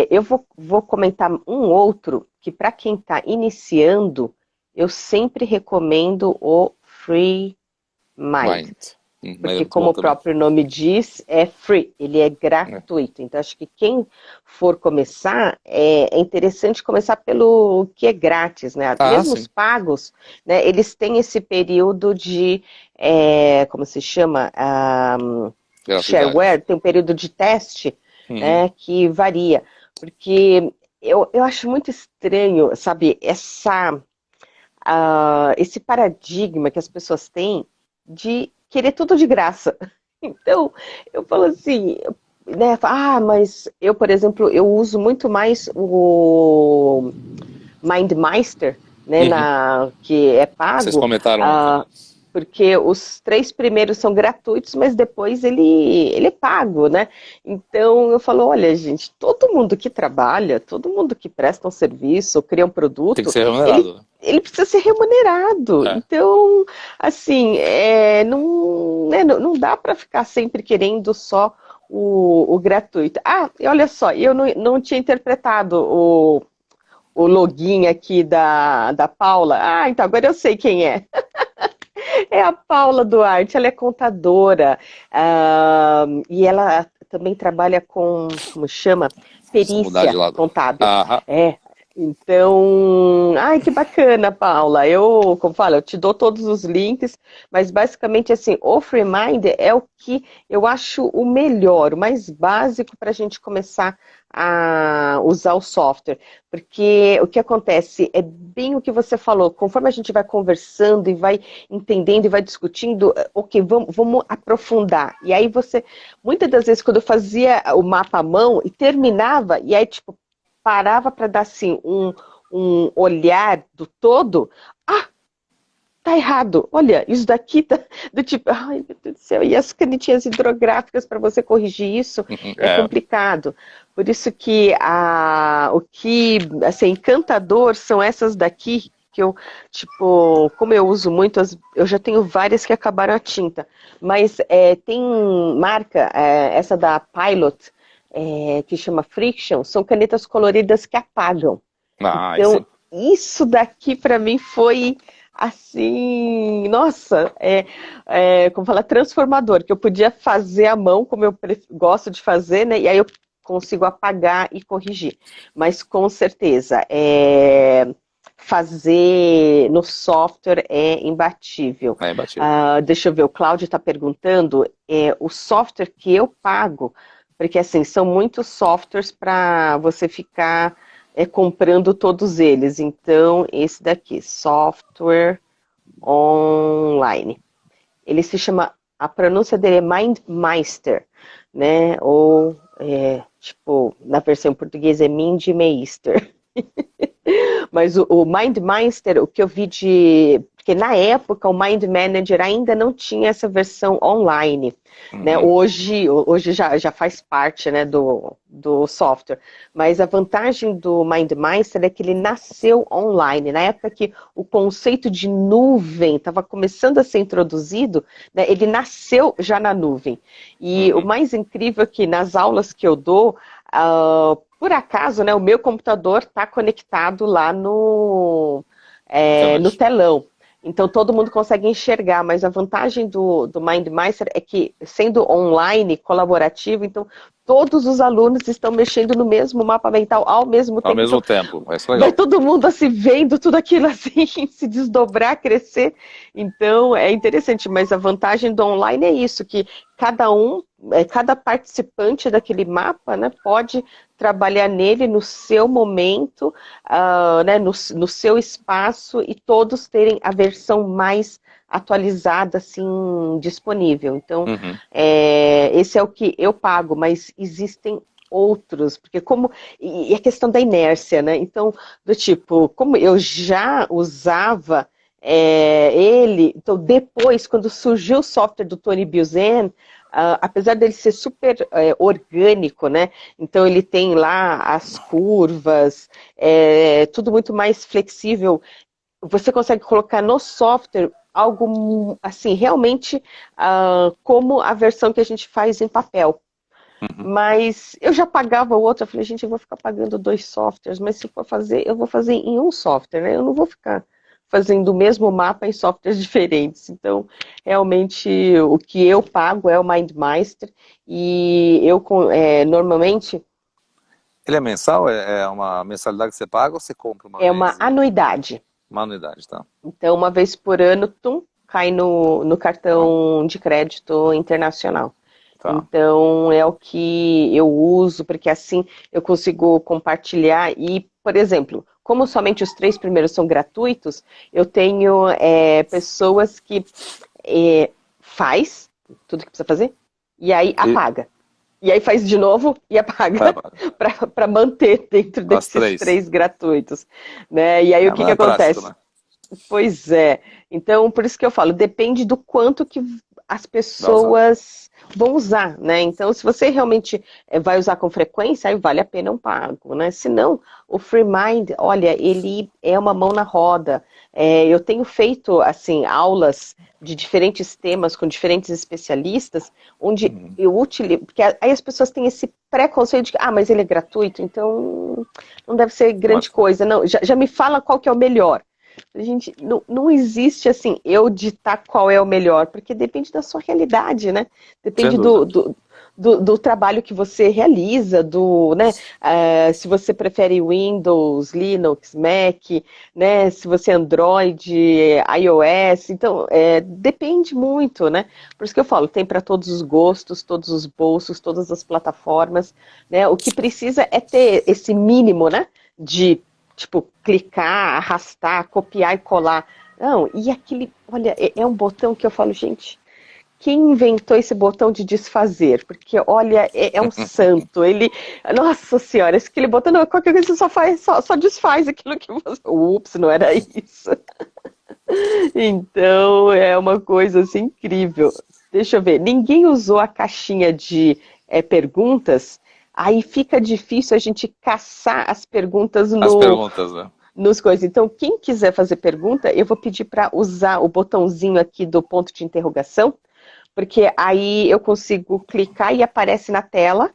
Eu vou comentar um outro que, para quem está iniciando, eu sempre recomendo o Free Mind. Mind. Mas é Porque, muito como bom o também. próprio nome diz, é free, ele é É. gratuito. Então, acho que quem for começar, é interessante começar pelo que é grátis, né? Ah, Mesmo os sim. pagos, né, eles têm esse período de, como se chama? Gratuidade. Shareware, tem um período de teste, Uhum. né, que varia. Porque eu acho muito estranho, sabe, esse paradigma que as pessoas têm de querer tudo de graça. Então, eu falo assim, né, mas eu, por exemplo, eu uso muito mais o MindMeister, né, Uhum. que é Vocês pago, comentaram ontem. ah, porque os 3 primeiros são gratuitos, mas depois ele é pago, né? Então eu falo, olha, gente, todo mundo que trabalha, todo mundo que presta um serviço, ou cria um Tem que produto, ser ele remunerado, né? ele precisa ser remunerado. É. Então, assim, não dá para ficar sempre querendo só o gratuito. Ah, e olha só, eu não tinha interpretado o login aqui da Paula. Ah, então agora eu sei quem é. É a Paula Duarte, ela é contadora, e ela também trabalha com, como chama? Preciso mudar de Perícia lado. contábil. Aham. É. Então, ai, que bacana, Paula. Eu, como falo, eu te dou todos os links, mas basicamente assim, o FreeMind é o que eu acho o melhor, o mais básico para a gente começar a usar o software. Porque o que acontece é bem o que você falou, conforme a gente vai conversando e vai entendendo e vai discutindo, ok, vamos aprofundar. E aí você, muitas das vezes, quando eu fazia o mapa à mão e terminava, e aí, tipo, parava para dar assim um olhar do todo, ah, tá errado. Olha, isso daqui tá do tipo, ai meu Deus do céu, e as canetinhas hidrográficas para você corrigir isso é É. complicado. Por isso que o que assim, encantador são essas daqui que eu, tipo, como eu uso muito, eu já tenho várias que acabaram a tinta, mas tem marca, essa da Pilot, que chama Friction, são canetas coloridas que apagam. Ah, aí Então, sim. isso daqui para mim foi assim, nossa, como fala, transformador, que eu podia fazer à mão, como eu gosto de fazer, né? E aí eu consigo apagar e corrigir. Mas com certeza, fazer no software é imbatível. É imbatível. Deixa eu ver, o Cláudio está perguntando, o software que eu pago, porque assim, são muitos softwares para você ficar comprando todos eles. Então, esse daqui, software online. Ele se chama, a pronúncia dele é MindMeister, né? Ou, tipo, na versão em português é MindMeister. Mas o MindMeister, o que eu vi de... Porque na época o Mind Manager ainda não tinha essa versão online. Né? Hoje já faz parte, né, do software. Mas a vantagem do MindMeister é que ele nasceu online. Na época que o conceito de nuvem estava começando a ser introduzido, né, ele nasceu já na nuvem. E o mais incrível é que nas aulas que eu dou, por acaso, né, o meu computador está conectado lá no telão. Então todo mundo consegue enxergar, mas a vantagem do MindMeister é que, sendo online, colaborativo, então todos os alunos estão mexendo no mesmo mapa mental ao mesmo tempo. Ao mesmo então, tempo, é isso legal. vai todo mundo assim, vendo tudo aquilo assim, se desdobrar, crescer. Então é interessante, mas a vantagem do online é isso, que cada participante daquele mapa, né, pode trabalhar nele no seu momento, né, no seu espaço, e todos terem a versão mais atualizada, assim, disponível. Então, esse é o que eu pago, mas existem outros, porque e a questão da inércia, né? Então, do tipo, como eu já usava ele, então depois, quando surgiu o software do Tony Buzan, apesar dele ser super orgânico, né? Então ele tem lá as curvas, tudo muito mais flexível. Você consegue colocar no software algo assim, realmente como a versão que a gente faz em papel. Mas eu já pagava o outro, eu falei, gente, eu vou ficar pagando 2 softwares, mas se for fazer, eu vou fazer em um software, né? Eu não vou ficar fazendo o mesmo mapa em softwares diferentes. Então, realmente, o que eu pago é o MindMeister, e eu normalmente... Ele é mensal? É uma mensalidade que você paga ou você compra uma É vez? uma anuidade. Uma anuidade, tá? Então, uma vez por ano, cai no cartão de crédito internacional. Tá. Então, é o que eu uso, porque assim eu consigo compartilhar. E, por exemplo, como somente os 3 primeiros são gratuitos, eu tenho pessoas que faz tudo que precisa fazer e aí apaga. E aí faz de novo e apaga para manter dentro desses 3 gratuitos. Né? E aí o que acontece? Prático, né? Pois é. Então, por isso que eu falo, depende do quanto que as pessoas vão usar, né? Então, se você realmente vai usar com frequência, aí vale a pena um pago, né? Se não, o FreeMind, olha, ele é uma mão na roda. Eu tenho feito, assim, aulas de diferentes temas com diferentes especialistas, onde eu utilizo, porque aí as pessoas têm esse preconceito de que, mas ele é gratuito, então não deve ser grande coisa. Não, já me fala qual que é o melhor. Gente, não existe assim, eu ditar qual é o melhor, porque depende da sua realidade, né? Depende do trabalho que você realiza, né? Se você prefere Windows, Linux, Mac, né? Se você é Android, iOS, então depende muito, né? Por isso que eu falo, tem para todos os gostos, todos os bolsos, todas as plataformas, né? O que precisa é ter esse mínimo, né? De tipo, clicar, arrastar, copiar e colar. Não, e aquele, olha, é um botão que eu falo, gente, quem inventou esse botão de desfazer? Porque, olha, é um santo. Nossa senhora, aquele botão, não, qualquer coisa você só desfaz aquilo que você... Ups, não era isso. Então, é uma coisa assim incrível. Deixa eu ver, ninguém usou a caixinha de perguntas. Aí fica difícil a gente caçar as perguntas né? nos coisas. Então, quem quiser fazer pergunta, eu vou pedir para usar o botãozinho aqui do ponto de interrogação, porque aí eu consigo clicar e aparece na tela,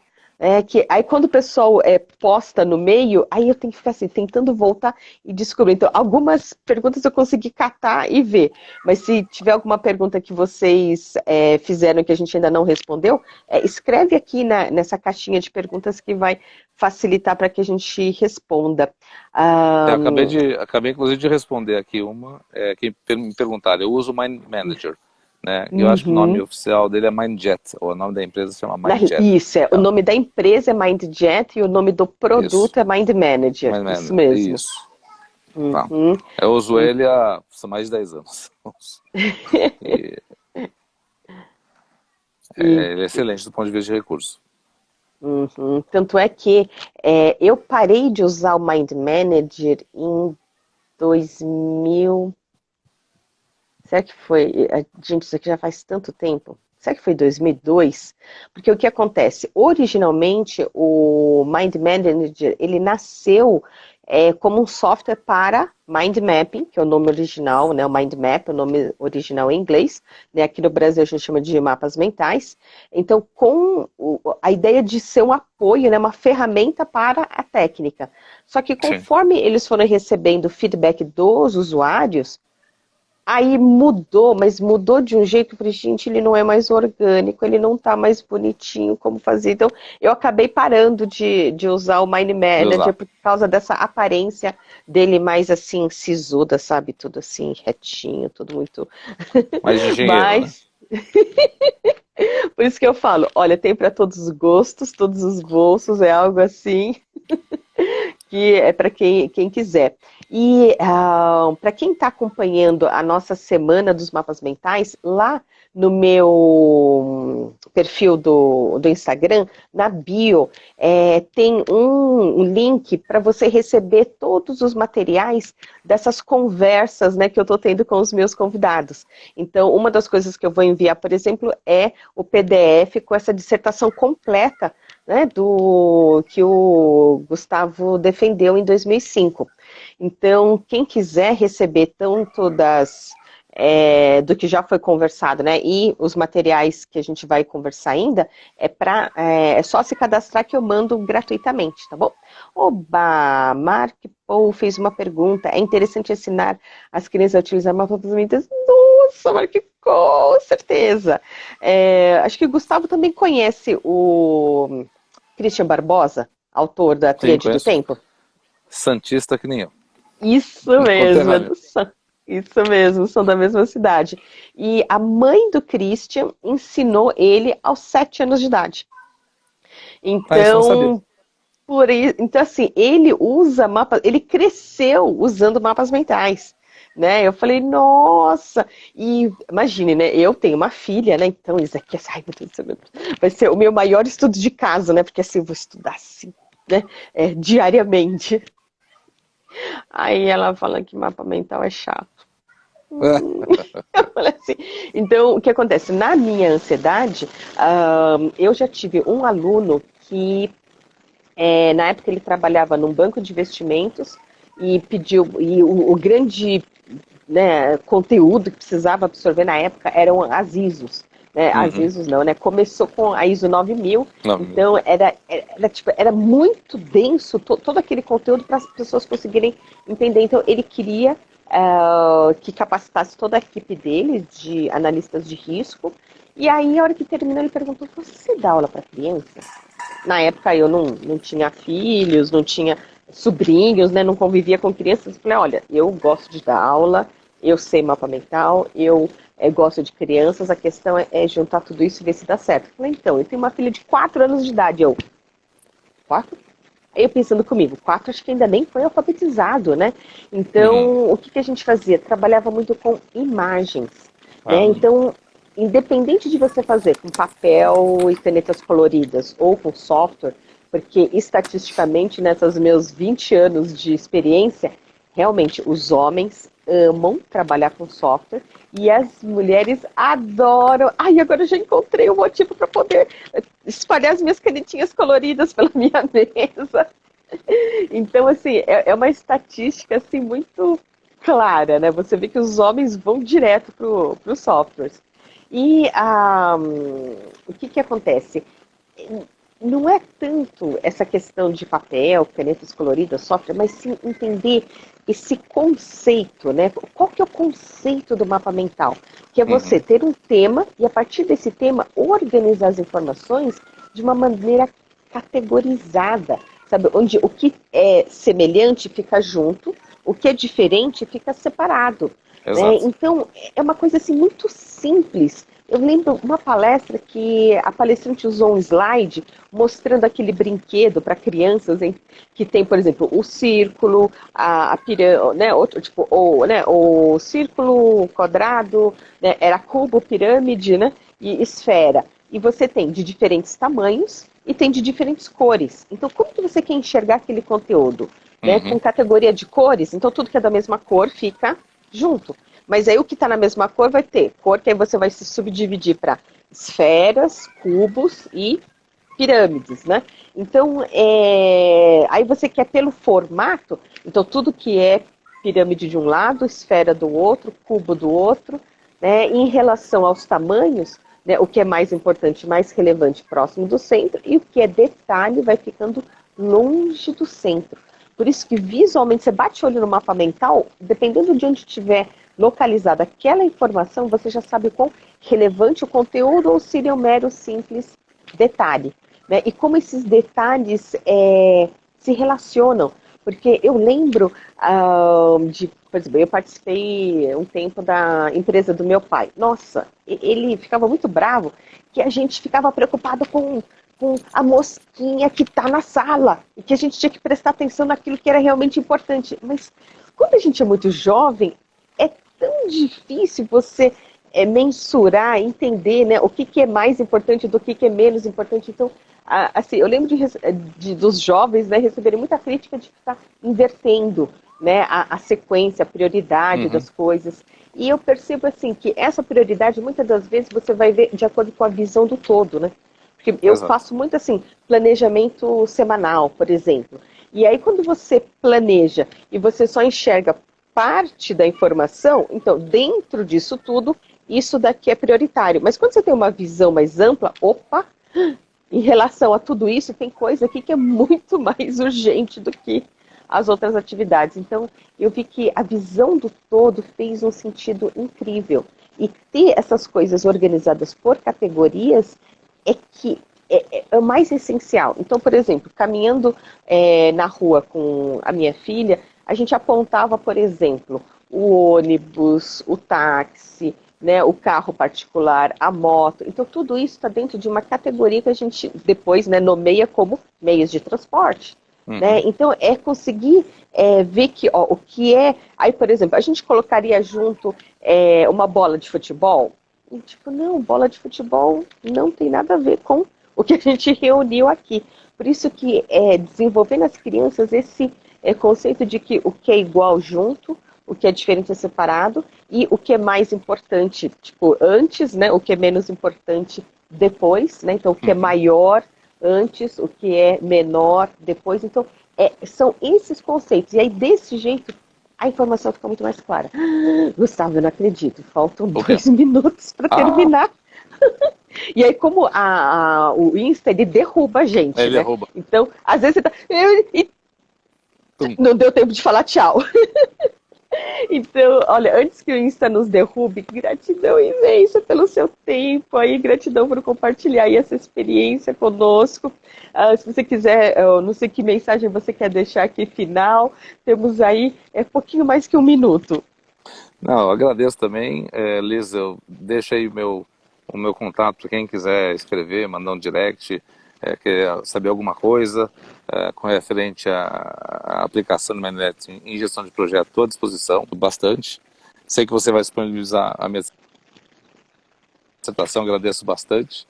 Aí quando o pessoal posta no meio, aí eu tenho que ficar assim, tentando voltar e descobrir. Então, algumas perguntas eu consegui catar e ver. Mas se tiver alguma pergunta que vocês fizeram que a gente ainda não respondeu, escreve aqui nessa caixinha de perguntas que vai facilitar para que a gente responda. Eu Ah, acabei inclusive de responder aqui uma, que me perguntaram, eu uso o Mind Manager, né? E eu acho que o nome uhum. oficial dele é MindJet, ou o nome da empresa se chama MindJet. Isso, o Então, nome da empresa é MindJet e o nome do isso, produto é Mind Manager. Mind Isso Manager, mesmo. isso. Tá. Uhum. Eu uso ele há são mais de 10 anos. E, E ele é excelente do ponto de vista de recursos. uhum. Tanto é que eu parei de usar o Mind Manager em 2000. Será que foi? Gente, isso aqui já faz tanto tempo. Será que foi 2002? Porque o que acontece? Originalmente, o Mind Manager, ele nasceu como um software para Mind Mapping, que é o nome original, né? O Mind Map, o nome original em inglês. Né? Aqui no Brasil a gente chama de mapas mentais. Então, com a ideia de ser um apoio, né? Uma ferramenta para a técnica. Só que Sim. conforme eles foram recebendo feedback dos usuários, aí mudou, mas mudou de um jeito que eu falei, gente, ele não é mais orgânico, ele não tá mais bonitinho como fazia. Então, eu acabei parando de usar o Mind De Manager usar. por causa dessa aparência dele mais assim, sisuda, sabe? Tudo assim, retinho, tudo muito. Mais de engenheiro, né? Mas, por isso que eu falo, olha, tem para todos os gostos, todos os bolsos, é algo assim que é para quem quiser. E para quem está acompanhando a nossa Semana dos Mapas Mentais, lá no meu perfil do Instagram, na bio, tem um link para você receber todos os materiais dessas conversas, né, que eu estou tendo com os meus convidados. Então, uma das coisas que eu vou enviar, por exemplo, é o PDF com essa dissertação completa, né, do que o Gustavo defendeu em 2005. Então, quem quiser receber tanto do que já foi conversado, né, e os materiais que a gente vai conversar ainda, é só se cadastrar que eu mando gratuitamente, tá bom? Oba, Mark Paul fez uma pergunta. É interessante ensinar as crianças a utilizar mapas mentais? Nossa, Mark, com certeza. Acho que o Gustavo também conhece o Christian Barbosa, autor da Sim, Tríade do conheço. Tempo. Santista que nem eu. Isso mesmo, Conterrâneo. isso mesmo, são da mesma cidade. E a mãe do Christian ensinou ele aos 7 anos de idade. Ah, isso eu não sabia. Então, então assim, ele usa mapas, ele cresceu usando mapas mentais. Né? Eu falei, nossa, e imagine, né? Eu tenho uma filha, né? Então isso aqui, ai meu Deus do céu, vai ser o meu maior estudo de casa, né? Porque assim, eu vou estudar assim, né? Diariamente. Aí ela fala que mapa mental é chato. Eu falei assim. Então, o que acontece? Na minha ansiedade, eu já tive um aluno que, na época, ele trabalhava num banco de investimentos e pediu, e o grande, né, conteúdo que precisava absorver na época eram as ISOs. Né? As Uhum. ISOs não, né? Começou com a ISO 9000, Não, então era muito denso todo aquele conteúdo para as pessoas conseguirem entender. Então ele queria que capacitasse toda a equipe dele de analistas de risco. E aí, a hora que terminou, ele perguntou: você dá aula para criança? Na época eu não tinha filhos, não tinha sobrinhos, né? Não convivia com crianças. Eu falei, olha, eu gosto de dar aula, eu sei mapa mental, eu gosto de crianças, a questão é juntar tudo isso e ver se dá certo. Eu falei, então, eu tenho uma filha de 4 anos de idade. Eu, 4? Aí eu pensando comigo, 4 acho que ainda nem foi alfabetizado, né? uhum. Então, o que a gente fazia? Trabalhava muito com imagens, né? Ah, Então, independente de você fazer com papel e canetas coloridas ou com software, porque estatisticamente, nessas meus 20 anos de experiência, realmente os homens amam trabalhar com software e as mulheres adoram. Ai, agora eu já encontrei um motivo para poder espalhar as minhas canetinhas coloridas pela minha mesa. Então, assim, é uma estatística assim, muito clara, né? Você vê que os homens vão direto para os softwares. E o que acontece? não é tanto essa questão de papel, canetas coloridas, software, mas sim entender esse conceito, né? Qual que é o conceito do mapa mental? Que é você Uhum. ter um tema e, a partir desse tema, organizar as informações de uma maneira categorizada, sabe? Onde o que é semelhante fica junto, o que é diferente fica separado, né? Exato. Então, é uma coisa assim muito simples. Eu lembro uma palestra que a palestrante usou um slide mostrando aquele brinquedo para crianças, hein, que tem, por exemplo, o círculo, a pirâmide, né, outro, tipo, o círculo, o quadrado, né, era cubo, pirâmide, né, e esfera. E você tem de diferentes tamanhos e tem de diferentes cores. Então, como que você quer enxergar aquele conteúdo? Né, com Uhum. categoria de cores, então tudo que é da mesma cor fica junto. Mas aí o que está na mesma cor vai ter cor que aí você vai se subdividir para esferas, cubos e pirâmides, né? Então, aí você quer pelo formato, então tudo que é pirâmide de um lado, esfera do outro, cubo do outro, né? Em relação aos tamanhos, né? O que é mais importante, mais relevante, próximo do centro, e o que é detalhe vai ficando longe do centro. Por isso que visualmente você bate o olho no mapa mental, dependendo de onde estiver localizada aquela informação, você já sabe o quão relevante o conteúdo ou seria um mero simples detalhe. Né? E como esses detalhes se relacionam. Porque eu lembro por exemplo, eu participei um tempo da empresa do meu pai. Nossa, ele ficava muito bravo que a gente ficava preocupado com a mosquinha que está na sala e que a gente tinha que prestar atenção naquilo que era realmente importante. Mas quando a gente é muito jovem, é tão difícil você mensurar, entender, né, o que é mais importante do que é menos importante. Então, assim, eu lembro dos jovens, né, receberem muita crítica de ficar invertendo, né, a sequência, a prioridade Uhum. das coisas. E eu percebo assim que essa prioridade, muitas das vezes, você vai ver de acordo com a visão do todo, né? Porque eu Exato. faço muito assim, planejamento semanal, por exemplo. E aí, quando você planeja e você só enxerga parte da informação, então, dentro disso tudo, isso daqui é prioritário. Mas quando você tem uma visão mais ampla, opa, em relação a tudo isso, tem coisa aqui que é muito mais urgente do que as outras atividades. Então, eu vi que a visão do todo fez um sentido incrível. E ter essas coisas organizadas por categorias é que é o mais essencial. Então, por exemplo, caminhando na rua com a minha filha, a gente apontava, por exemplo, o ônibus, o táxi, né, o carro particular, a moto. Então, tudo isso está dentro de uma categoria que a gente depois, né, nomeia como meios de transporte. Né? Uhum. Então, é conseguir ver que o que é. Aí, por exemplo, a gente colocaria junto uma bola de futebol. E, tipo, não, bola de futebol não tem nada a ver com o que a gente reuniu aqui. Por isso que desenvolver nas crianças esse conceito de que o que é igual junto, o que é diferente é separado, e o que é mais importante, tipo, antes, né? O que é menos importante depois, né? Então, o que é Uhum. maior antes, o que é menor depois. Então, são esses conceitos. E aí, desse jeito, a informação fica muito mais clara. Gustavo, eu não acredito. Faltam O quê? 2 minutos para Ah, terminar. E aí, como o Insta, ele derruba a gente, ele né? derruba. Então, às vezes você tá. Tum. Não deu tempo de falar tchau. Então, olha, antes que o Insta nos derrube, gratidão imensa pelo seu tempo aí, gratidão por compartilhar aí essa experiência conosco. Se você quiser, eu não sei que mensagem você quer deixar aqui final, temos aí pouquinho mais que 1 minuto. Não, eu agradeço também, Liz, eu deixo aí o meu contato para quem quiser escrever, mandar um direct, quer saber alguma coisa com referente à aplicação do Mindlet em gestão de projeto, estou à disposição, bastante. Sei que você vai disponibilizar a minha dissertação, agradeço bastante,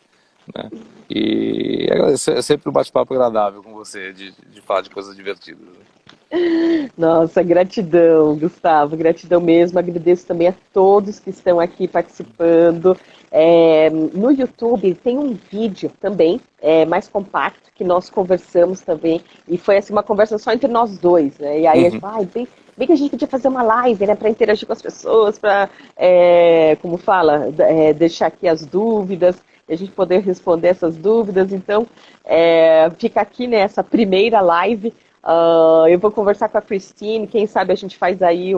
né? E agradeço, é sempre um bate-papo agradável com você, de falar de coisas divertidas, né? Nossa, gratidão, Gustavo, gratidão mesmo. Agradeço também a todos que estão aqui participando. No YouTube tem um vídeo também, mais compacto, que nós conversamos também. E foi assim, uma conversa só entre nós dois. Né? E aí a gente Uhum. fala, bem que a gente podia fazer uma live, né, para interagir com as pessoas, para, como fala, deixar aqui as dúvidas. e a gente poder responder essas dúvidas. Então, fica aqui nessa primeira live. Eu vou conversar com a Christine, quem sabe a gente faz aí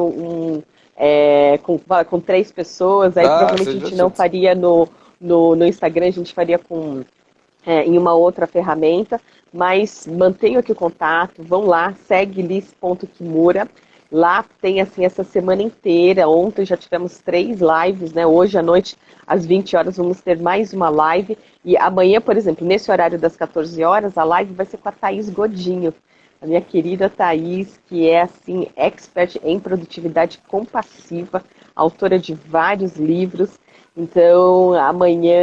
com 3 pessoas, aí provavelmente a gente não faria no Instagram, a gente faria em uma outra ferramenta, mas mantenho aqui o contato, vão lá, segue liz.kimura, lá tem assim essa semana inteira, ontem já tivemos 3 lives, né? Hoje à noite, às 20 horas, vamos ter mais uma live, e amanhã, por exemplo, nesse horário das 14 horas, a live vai ser com a Thaís Godinho, a minha querida Thaís, que é assim, expert em produtividade compassiva, autora de vários livros. Então, amanhã